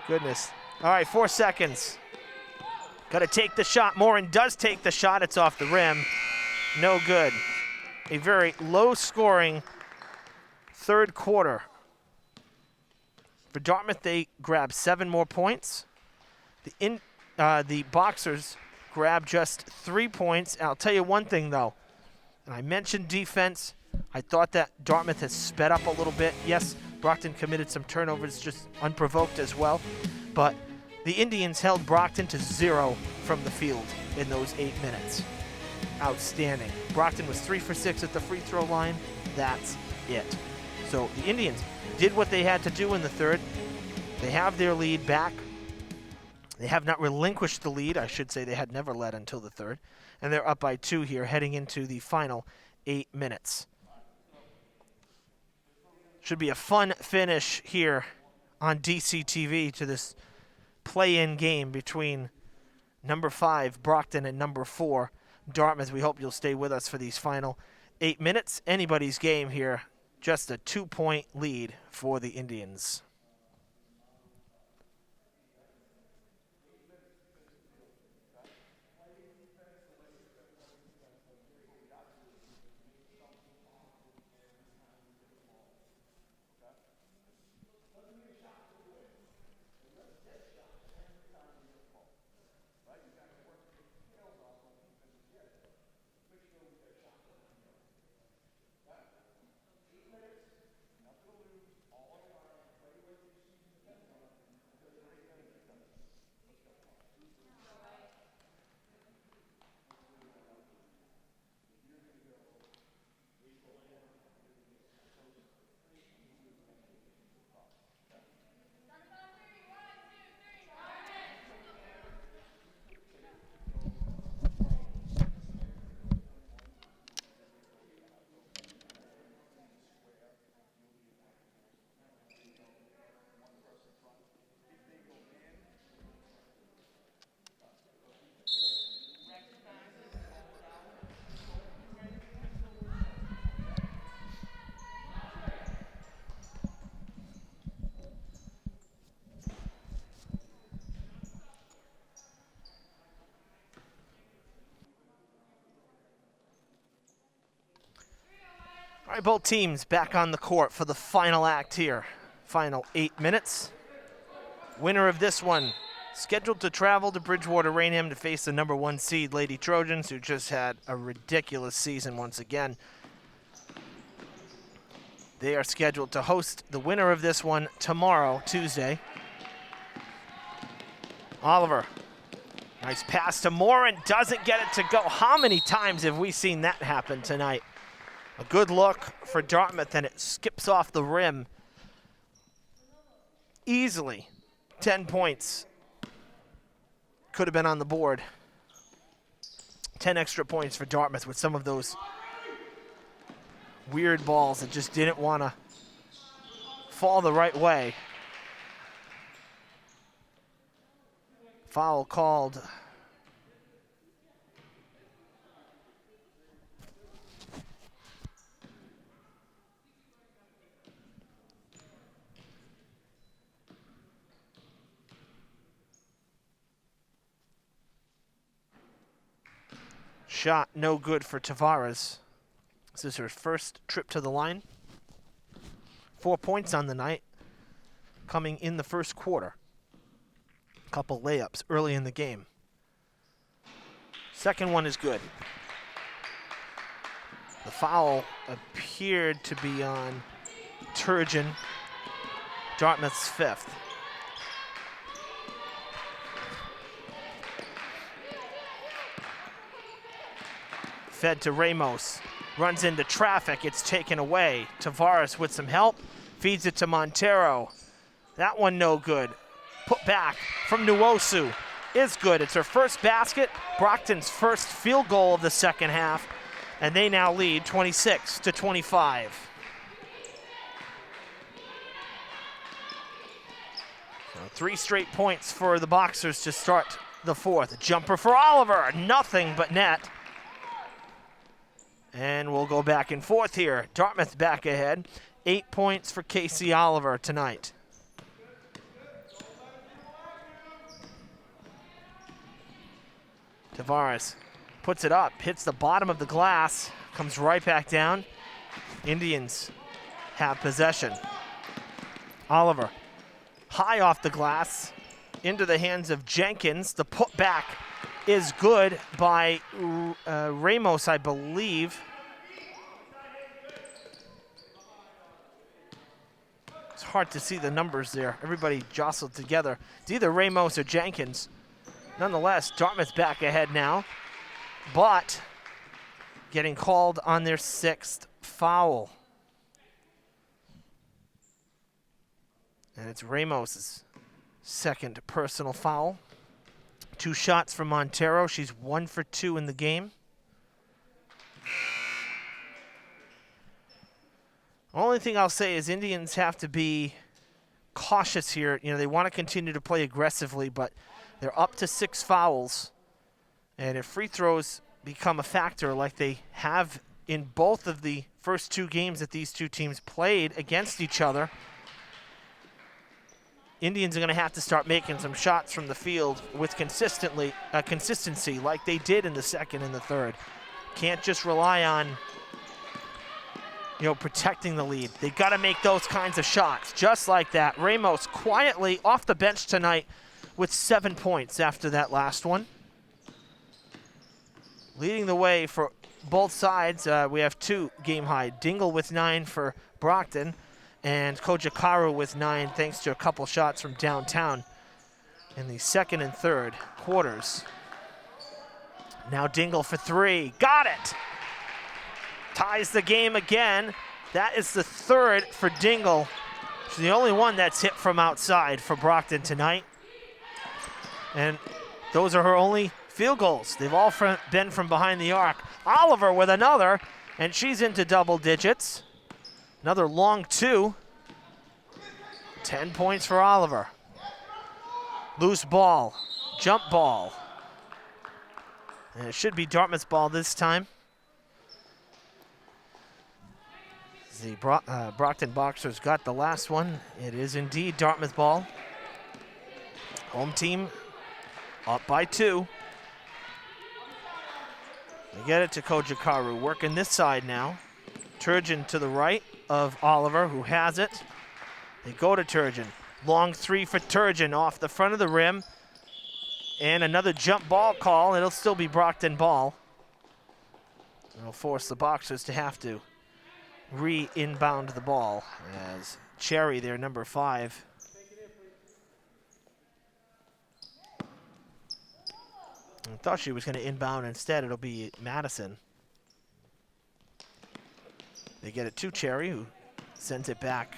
Goodness. All right, 4 seconds. Got to take the shot. Morin does take the shot. It's off the rim. No good. A very low-scoring third quarter. For Dartmouth, they grab 7 more points. The Boxers grab just 3 points. And I'll tell you one thing, though. And I mentioned defense. I thought that Dartmouth has sped up a little bit. Yes, Brockton committed some turnovers, just unprovoked as well. But the Indians held Brockton to 0 from the field in those 8 minutes. Outstanding. Brockton was 3 for 6 at the free throw line. That's it. So the Indians did what they had to do in the third. They have their lead back. They have not relinquished the lead. I should say they had never led until the third. And they're up by 2 here, heading into the final 8 minutes. Should be a fun finish here on DCTV to this play-in game between number 5, Brockton, and number 4, Dartmouth. We hope you'll stay with us for these final 8 minutes. Anybody's game here. Just a 2-point lead for the Indians. All right, both teams back on the court for the final act here. Final 8 minutes. Winner of this one scheduled to travel to Bridgewater Rainham to face the number 1 seed Lady Trojans, who just had a ridiculous season once again. They are scheduled to host the winner of this one tomorrow, Tuesday. Oliver, nice pass to Morin, doesn't get it to go. How many times have we seen that happen tonight? A good look for Dartmouth, and it skips off the rim. Easily 10 points. Could have been on the board. 10 extra points for Dartmouth with some of those weird balls that just didn't want to fall the right way. Foul called. Shot no good for Tavares. This is her first trip to the line. 4 points on the night, coming in the first quarter. Couple layups early in the game. Second one is good. The foul appeared to be on Turgeon, Dartmouth's 5th. Fed to Ramos, runs into traffic, it's taken away. Tavares with some help, feeds it to Montero. That one no good. Put back from Nwosu is good. It's her first basket, Brockton's first field goal of the second half, and they now lead 26-25. So 3 straight points for the Boxers to start the fourth. Jumper for Oliver, nothing but net. And we'll go back and forth here. Dartmouth back ahead. 8 points for Casey Oliver tonight. Tavares puts it up, hits the bottom of the glass, comes right back down. Indians have possession. Oliver, high off the glass, into the hands of Jenkins. The putback is good by Ramos, I believe. It's hard to see the numbers there. Everybody jostled together. It's either Ramos or Jenkins. Nonetheless, Dartmouth back ahead now, but getting called on their 6th foul. And it's Ramos's 2nd personal foul. 2 shots from Montero. She's 1 for 2 in the game. Only thing I'll say is Indians have to be cautious here. You know, they want to continue to play aggressively, but they're up to 6 fouls. And if free throws become a factor like they have in both of the first 2 games that these two teams played against each other, Indians are going to have to start making some shots from the field with consistency like they did in the second and the third. Can't just rely on, you know, protecting the lead. They got to make those kinds of shots, just like that. Ramos quietly off the bench tonight with 7 points after that last one. Leading the way for both sides, we have 2 game high. Dingle with 9 for Brockton, and Kojikaru with 9 thanks to a couple shots from downtown in the second and third quarters. Now Dingle for 3, got it! Ties the game again. That is the 3rd for Dingle. She's the only one that's hit from outside for Brockton tonight. And those are her only field goals. They've all been from behind the arc. Oliver with another, and she's into double digits. Another long 2. 10 points for Oliver. Loose ball, jump ball. And it should be Dartmouth's ball this time. The Brockton Boxers got the last one. It is indeed Dartmouth ball. Home team up by 2. They get it to Kojikaru, working this side now. Turgeon to the right of Oliver, who has it. They go to Turgeon. Long 3 for Turgeon off the front of the rim. And another jump ball call. It'll still be Brockton ball. It'll force the Boxers to have to re-inbound the ball as Cherry, their number 5. I thought she was going to inbound. Instead, it'll be Madison. They get it to Cherry, who sends it back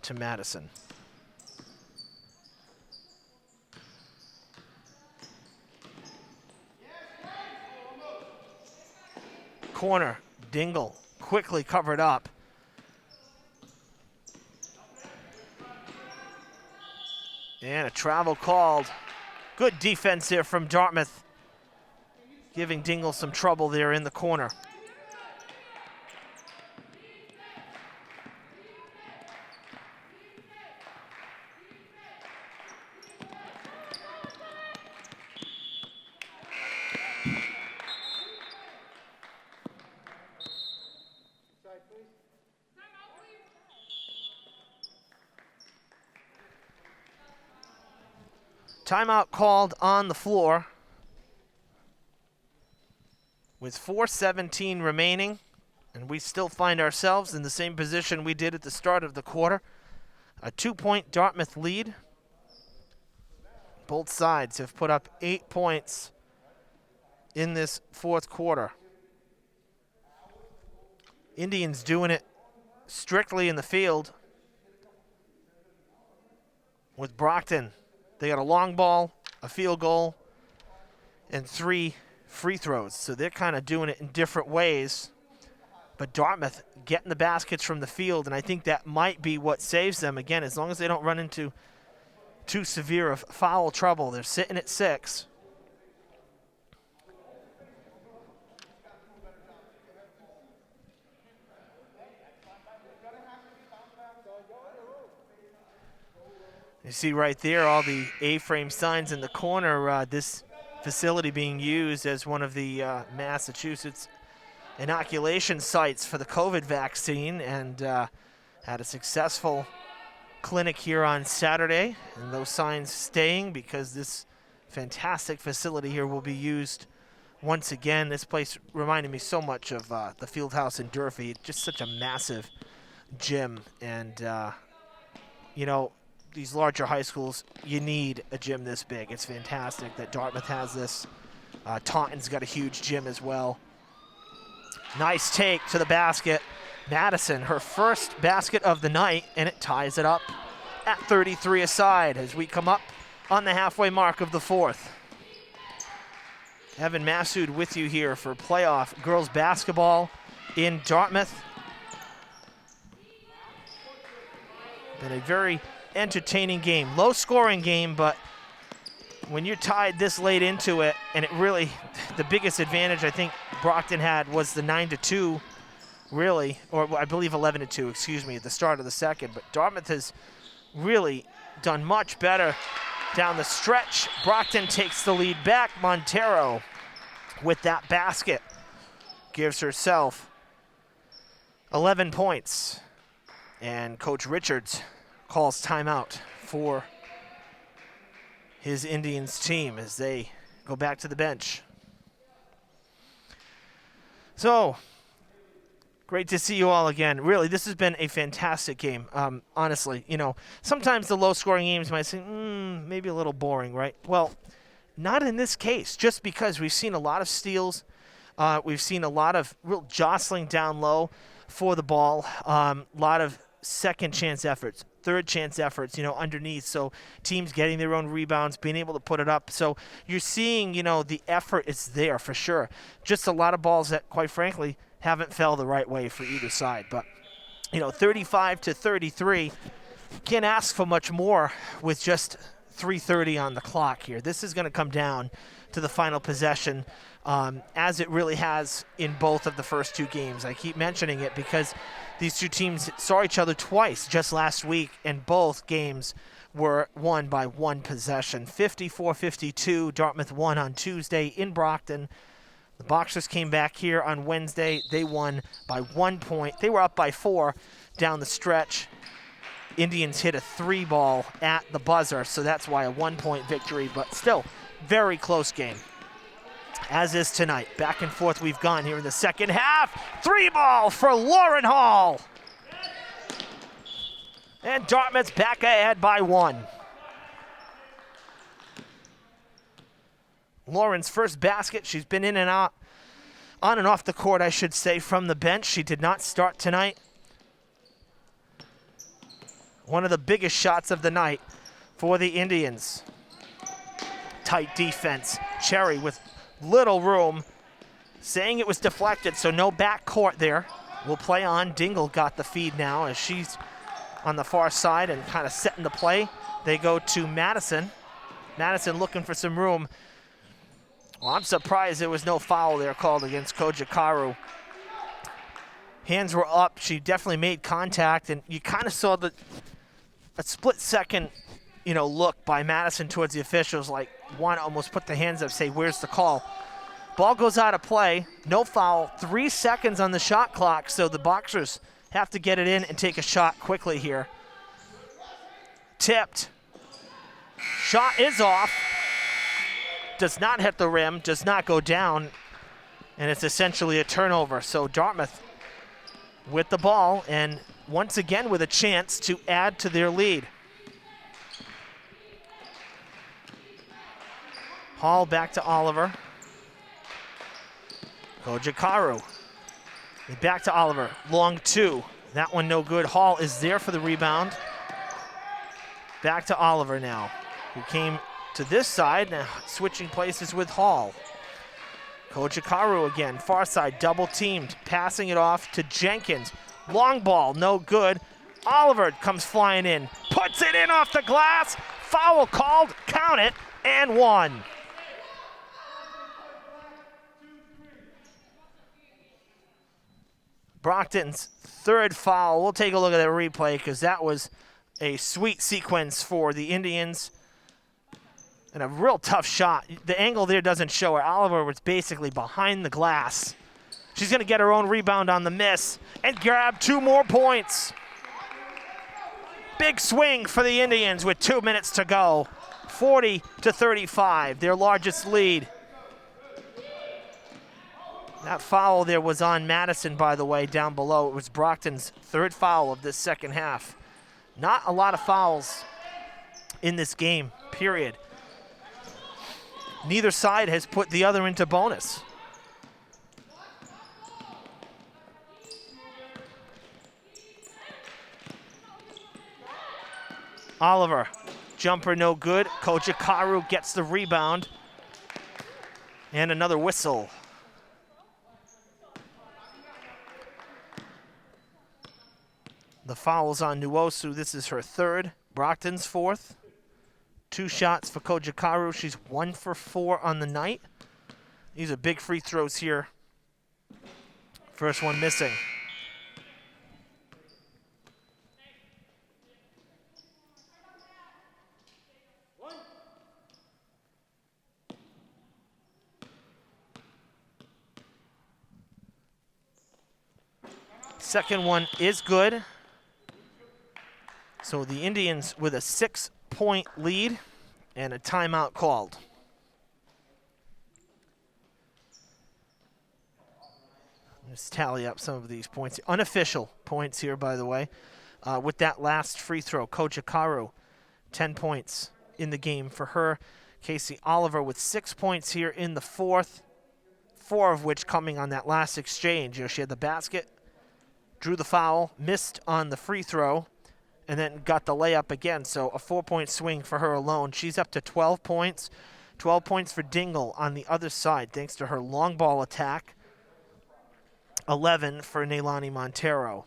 to Madison. Corner, Dingle quickly covered up. And a travel called. Good defense there from Dartmouth, giving Dingle some trouble there in the corner. Timeout called on the floor with 4:17 remaining, and we still find ourselves in the same position we did at the start of the quarter. A 2-point Dartmouth lead. Both sides have put up 8 points in this fourth quarter. Indians doing it strictly in the field with Brockton. They got a long ball, a field goal, and 3 free throws. So they're kind of doing it in different ways. But Dartmouth getting the baskets from the field, and I think that might be what saves them. Again, as long as they don't run into too severe of foul trouble. They're sitting at 6. You see right there all the A-frame signs in the corner. This facility being used as one of the Massachusetts inoculation sites for the COVID vaccine, and had a successful clinic here on Saturday, and those signs staying because this fantastic facility here will be used once again. This place reminded me so much of the field house in Durfee. Just such a massive gym, and you know, these larger high schools, you need a gym this big. It's fantastic that Dartmouth has this. Taunton's got a huge gym as well. Nice take to the basket. Madison, her first basket of the night, and it ties it up at 33 aside as we come up on the halfway mark of the 4th. Evan Massoud with you here for playoff girls basketball in Dartmouth. Been a very entertaining game, low scoring game, but when you're tied this late into it, and it really, the biggest advantage I think Brockton had was the 9-2, really, or I believe 11-2, excuse me, at the start of the second. But Dartmouth has really done much better down the stretch. Brockton takes the lead back. Montero with that basket gives herself 11 points. And Coach Richards calls timeout for his Indians team as they go back to the bench. So, great to see you all again. Really, this has been a fantastic game. Honestly, you know, sometimes the low-scoring games might seem maybe a little boring, right? Well, not in this case, just because we've seen a lot of steals. We've seen a lot of real jostling down low for the ball. A lot of second-chance efforts, third-chance efforts, you know, underneath. So teams getting their own rebounds, being able to put it up. So you're seeing, you know, the effort is there for sure. Just a lot of balls that, quite frankly, haven't fell the right way for either side. But, you know, 35-33, can't ask for much more with just 3:30 on the clock here. This is going to come down to the final possession, as it really has in both of the first two games. I keep mentioning it because these two teams saw each other twice just last week, and both games were won by one possession. 54-52, Dartmouth won on Tuesday in Brockton. The Boxers came back here on Wednesday. They won by 1 point. They were up by 4 down the stretch. Indians hit a 3-ball at the buzzer, so that's why a 1-point victory, but still very close game, as is tonight. Back and forth we've gone here in the second half. 3-ball for Lauren Hall. And Dartmouth's back ahead by 1. Lauren's first basket. She's been in and out, on and off the court, I should say, from the bench. She did not start tonight. One of the biggest shots of the night for the Indians. Tight defense. Cherry with little room, saying it was deflected, so no backcourt there. We'll play on. Dingle got the feed now as she's on the far side and kind of setting the play. They go to Madison. Madison looking for some room. Well, I'm surprised there was no foul there called against Kojikaru. Hands were up. She definitely made contact, and you kind of saw a split-second, you know, look by Madison towards the officials, like want to almost put the hands up, say, where's the call? Ball goes out of play. No foul. 3 seconds on the shot clock, so the Boxers have to get it in and take a shot quickly here. Tipped. Shot is off. Does not hit the rim, does not go down, and it's essentially a turnover. So Dartmouth with the ball, and once again with a chance to add to their lead. Hall back to Oliver. Kojikaru. Back to Oliver. Long 2. That one no good. Hall is there for the rebound. Back to Oliver now, who came to this side, now switching places with Hall. Kojikaru again, far side, double teamed, passing it off to Jenkins. Long ball, no good. Oliver comes flying in, puts it in off the glass. Foul called, count it, and one. Brockton's third foul. We'll take a look at the replay because that was a sweet sequence for the Indians. And a real tough shot. The angle there doesn't show her. Oliver was basically behind the glass. She's going to get her own rebound on the miss and grab 2 more points. Big swing for the Indians with 2 minutes to go. 40-35, their largest lead. That foul there was on Madison, by the way, down below. It was Brockton's third foul of this second half. Not a lot of fouls in this game, period. Neither side has put the other into bonus. Oliver, jumper no good. Kojikaru gets the rebound. And another whistle. The foul's on Nuosu. This is her third. Brockton's fourth. 2 shots for Kojikaru. She's 1 for 4 on the night. These are big free throws here. First one missing. Second one is good. So the Indians with a 6-point lead and a timeout called. Let's tally up some of these points. Unofficial points here, by the way. With that last free throw, Kojikaru, 10 points in the game for her. Casey Oliver with 6 points here in the fourth, 4 of which coming on that last exchange. You know, she had the basket, drew the foul, missed on the free throw, and then got the layup again. So a 4-point swing for her alone. She's up to 12 points. 12 points for Dingle on the other side, thanks to her long ball attack. 11 for Neilani Montero.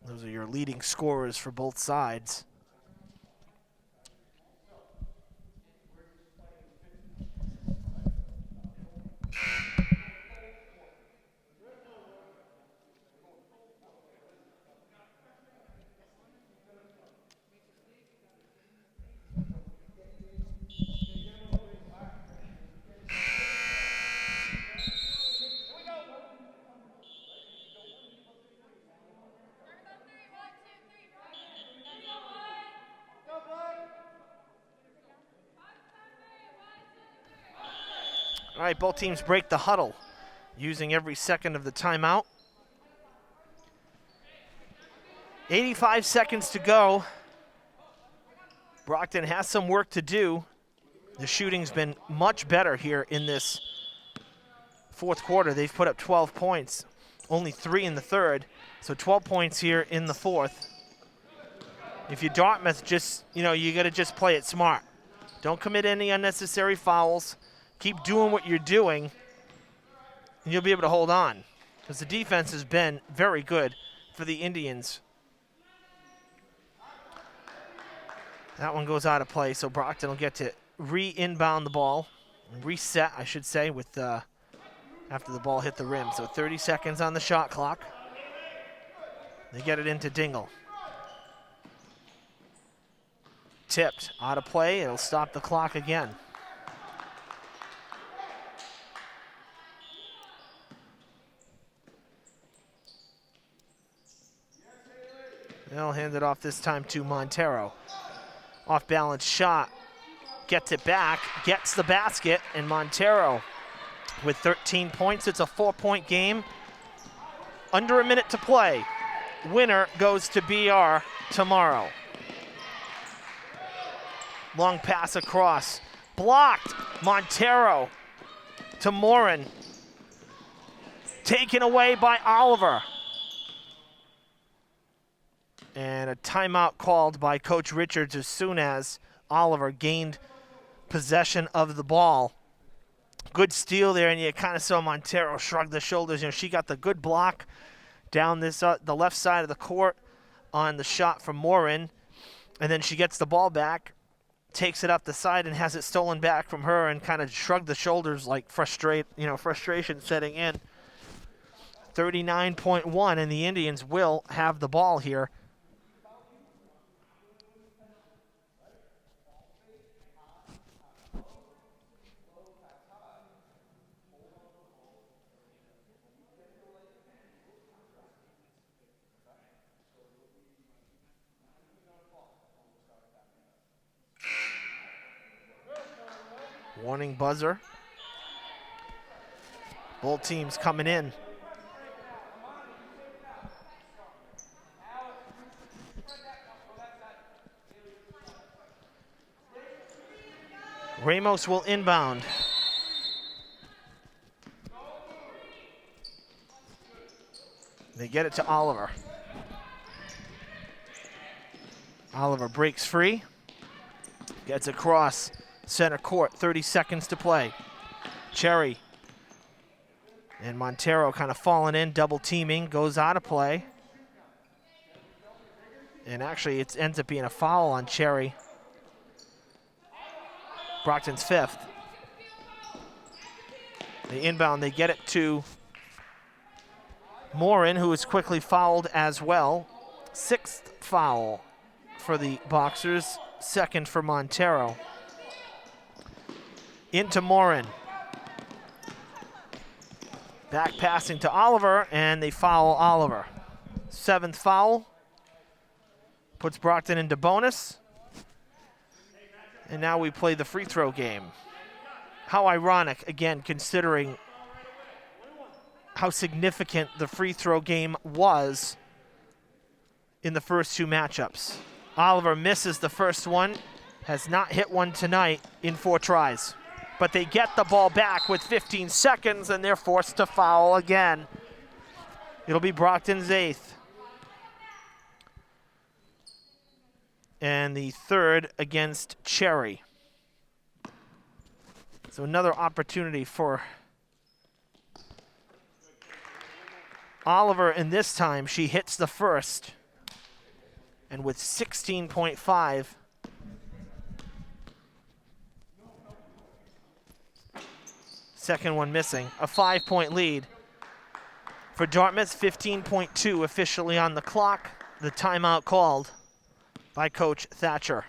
Those are your leading scorers for both sides. All right, both teams break the huddle, using every second of the timeout. 85 seconds to go. Brockton has some work to do. The shooting's been much better here in this fourth quarter. They've put up 12 points, only 3 in the third, so 12 points here in the fourth. If you're Dartmouth, you got to just play it smart. Don't commit any unnecessary fouls. Keep doing what you're doing, and you'll be able to hold on, because the defense has been very good for the Indians. That one goes out of play, so Brockton will get to re-inbound the ball, reset, I should say, with after the ball hit the rim. So 30 seconds on the shot clock. They get it into Dingle. Tipped, out of play. It'll stop the clock again. They'll hand it off this time to Montero. Off-balance shot, gets it back, gets the basket, and Montero with 13 points. It's a 4-point game. Under a minute to play. Winner goes to BR tomorrow. Long pass across, blocked. Montero to Morin. Taken away by Oliver. And a timeout called by Coach Richards as soon as Oliver gained possession of the ball. Good steal there, and you kind of saw Montero shrug the shoulders. You know, she got the good block down this the left side of the court on the shot from Morin, and then she gets the ball back, takes it up the side, and has it stolen back from her, and kind of shrugged the shoulders like frustration setting in. 39.1, and the Indians will have the ball here. Warning buzzer. Both teams coming in. Ramos will inbound. They get it to Oliver. Oliver breaks free. Gets across center court, 30 seconds to play. Cherry and Montero kind of falling in, double teaming, goes out of play. And actually it ends up being a foul on Cherry. Brockton's fifth. The inbound, they get it to Morin, who is quickly fouled as well. Sixth foul for the Boxers, second for Montero. Into Morin. Back passing to Oliver, and they foul Oliver. Seventh foul. Puts Brockton into bonus. And now we play the free throw game. How ironic, again, considering how significant the free throw game was in the first two matchups. Oliver misses the first one, has not hit one tonight in 4 tries. But they get the ball back with 15 seconds, and they're forced to foul again. It'll be Brockton's 8th. And the 3rd against Cherry. So another opportunity for Oliver, and this time she hits the first. And with 16.5, second one missing. A 5-point lead for Dartmouth, 15.2 officially on the clock. The timeout called by Coach Thatcher.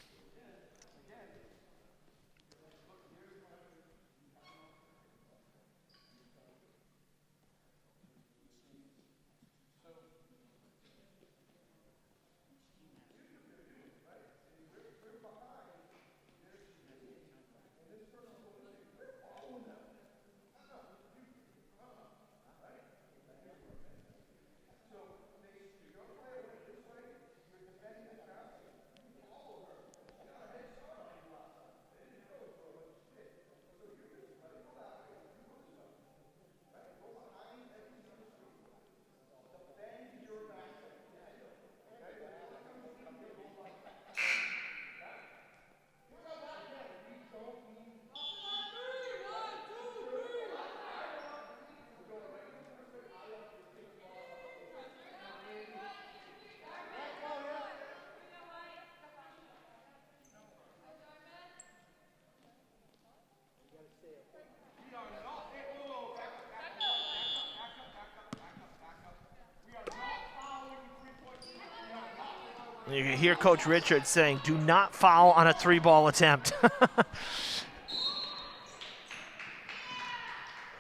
You can hear Coach Richards saying, do not foul on a 3-ball attempt.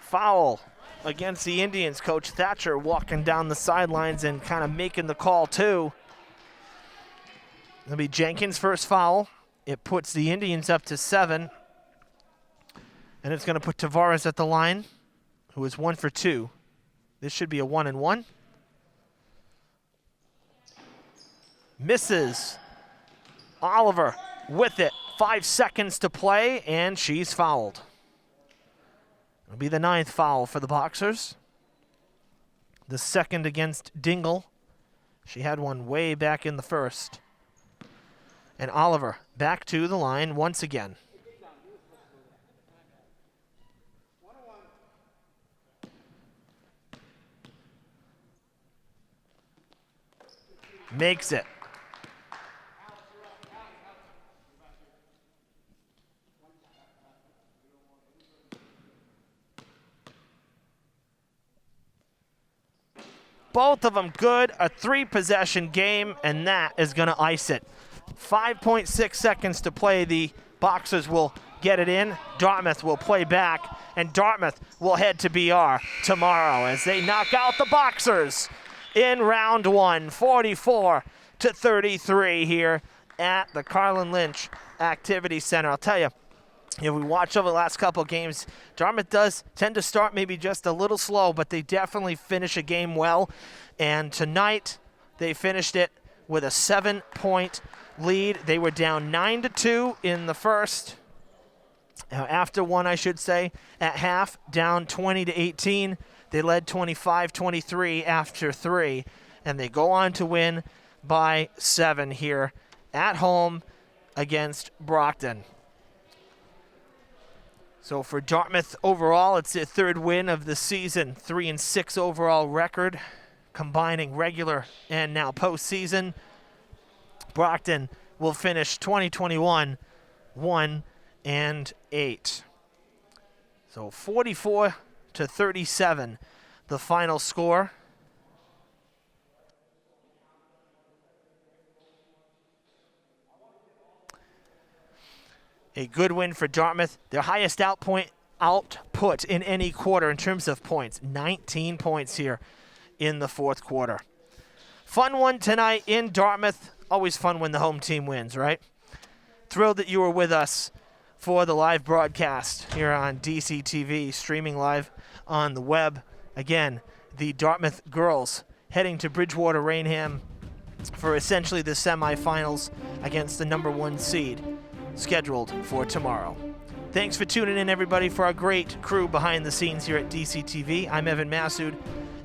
Foul against the Indians. Coach Thatcher walking down the sidelines and kind of making the call too. It'll be Jenkins' first foul. It puts the Indians up to 7. And it's going to put Tavares at the line, who is 1 for 2. This should be a 1-and-1. Misses. Oliver with it. 5 seconds to play, and she's fouled. It'll be the 9th foul for the Boxers. The second against Dingle. She had one way back in the first. And Oliver back to the line once again. makes it. Both of them good, a 3-possession game, and that is going to ice it. 5.6 seconds to play. The Boxers will get it in. Dartmouth will play back, and Dartmouth will head to BR tomorrow as they knock out the Boxers in round 1, 44-33 here at the Carlin Lynch Activity Center. I'll tell you, we watch over the last couple of games, Dartmouth does tend to start maybe just a little slow, but they definitely finish a game well. And tonight, they finished it with a 7-point lead. They were down 9-2 in the first. After one, I should say, at half, down 20-18. They led 25-23 after 3, and they go on to win by 7 here at home against Brockton. So for Dartmouth overall, it's their 3rd win of the season, 3-6 overall record, combining regular and now postseason. Brockton will finish 2021 1-8. So 44-37, the final score. A good win for Dartmouth. Their highest output in any quarter in terms of points. 19 points here in the 4th quarter. Fun one tonight in Dartmouth. Always fun when the home team wins, right? Thrilled that you were with us for the live broadcast here on DCTV, streaming live on the web. Again, the Dartmouth girls heading to Bridgewater Rainham for essentially the semifinals against the number 1 seed, scheduled for tomorrow. Thanks for tuning in, everybody, for our great crew behind the scenes here at DCTV. I'm Evan Massoud.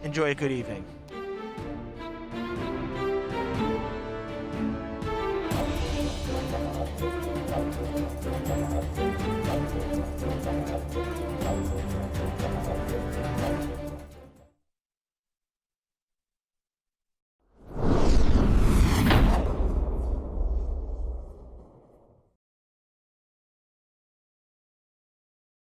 Enjoy a good evening.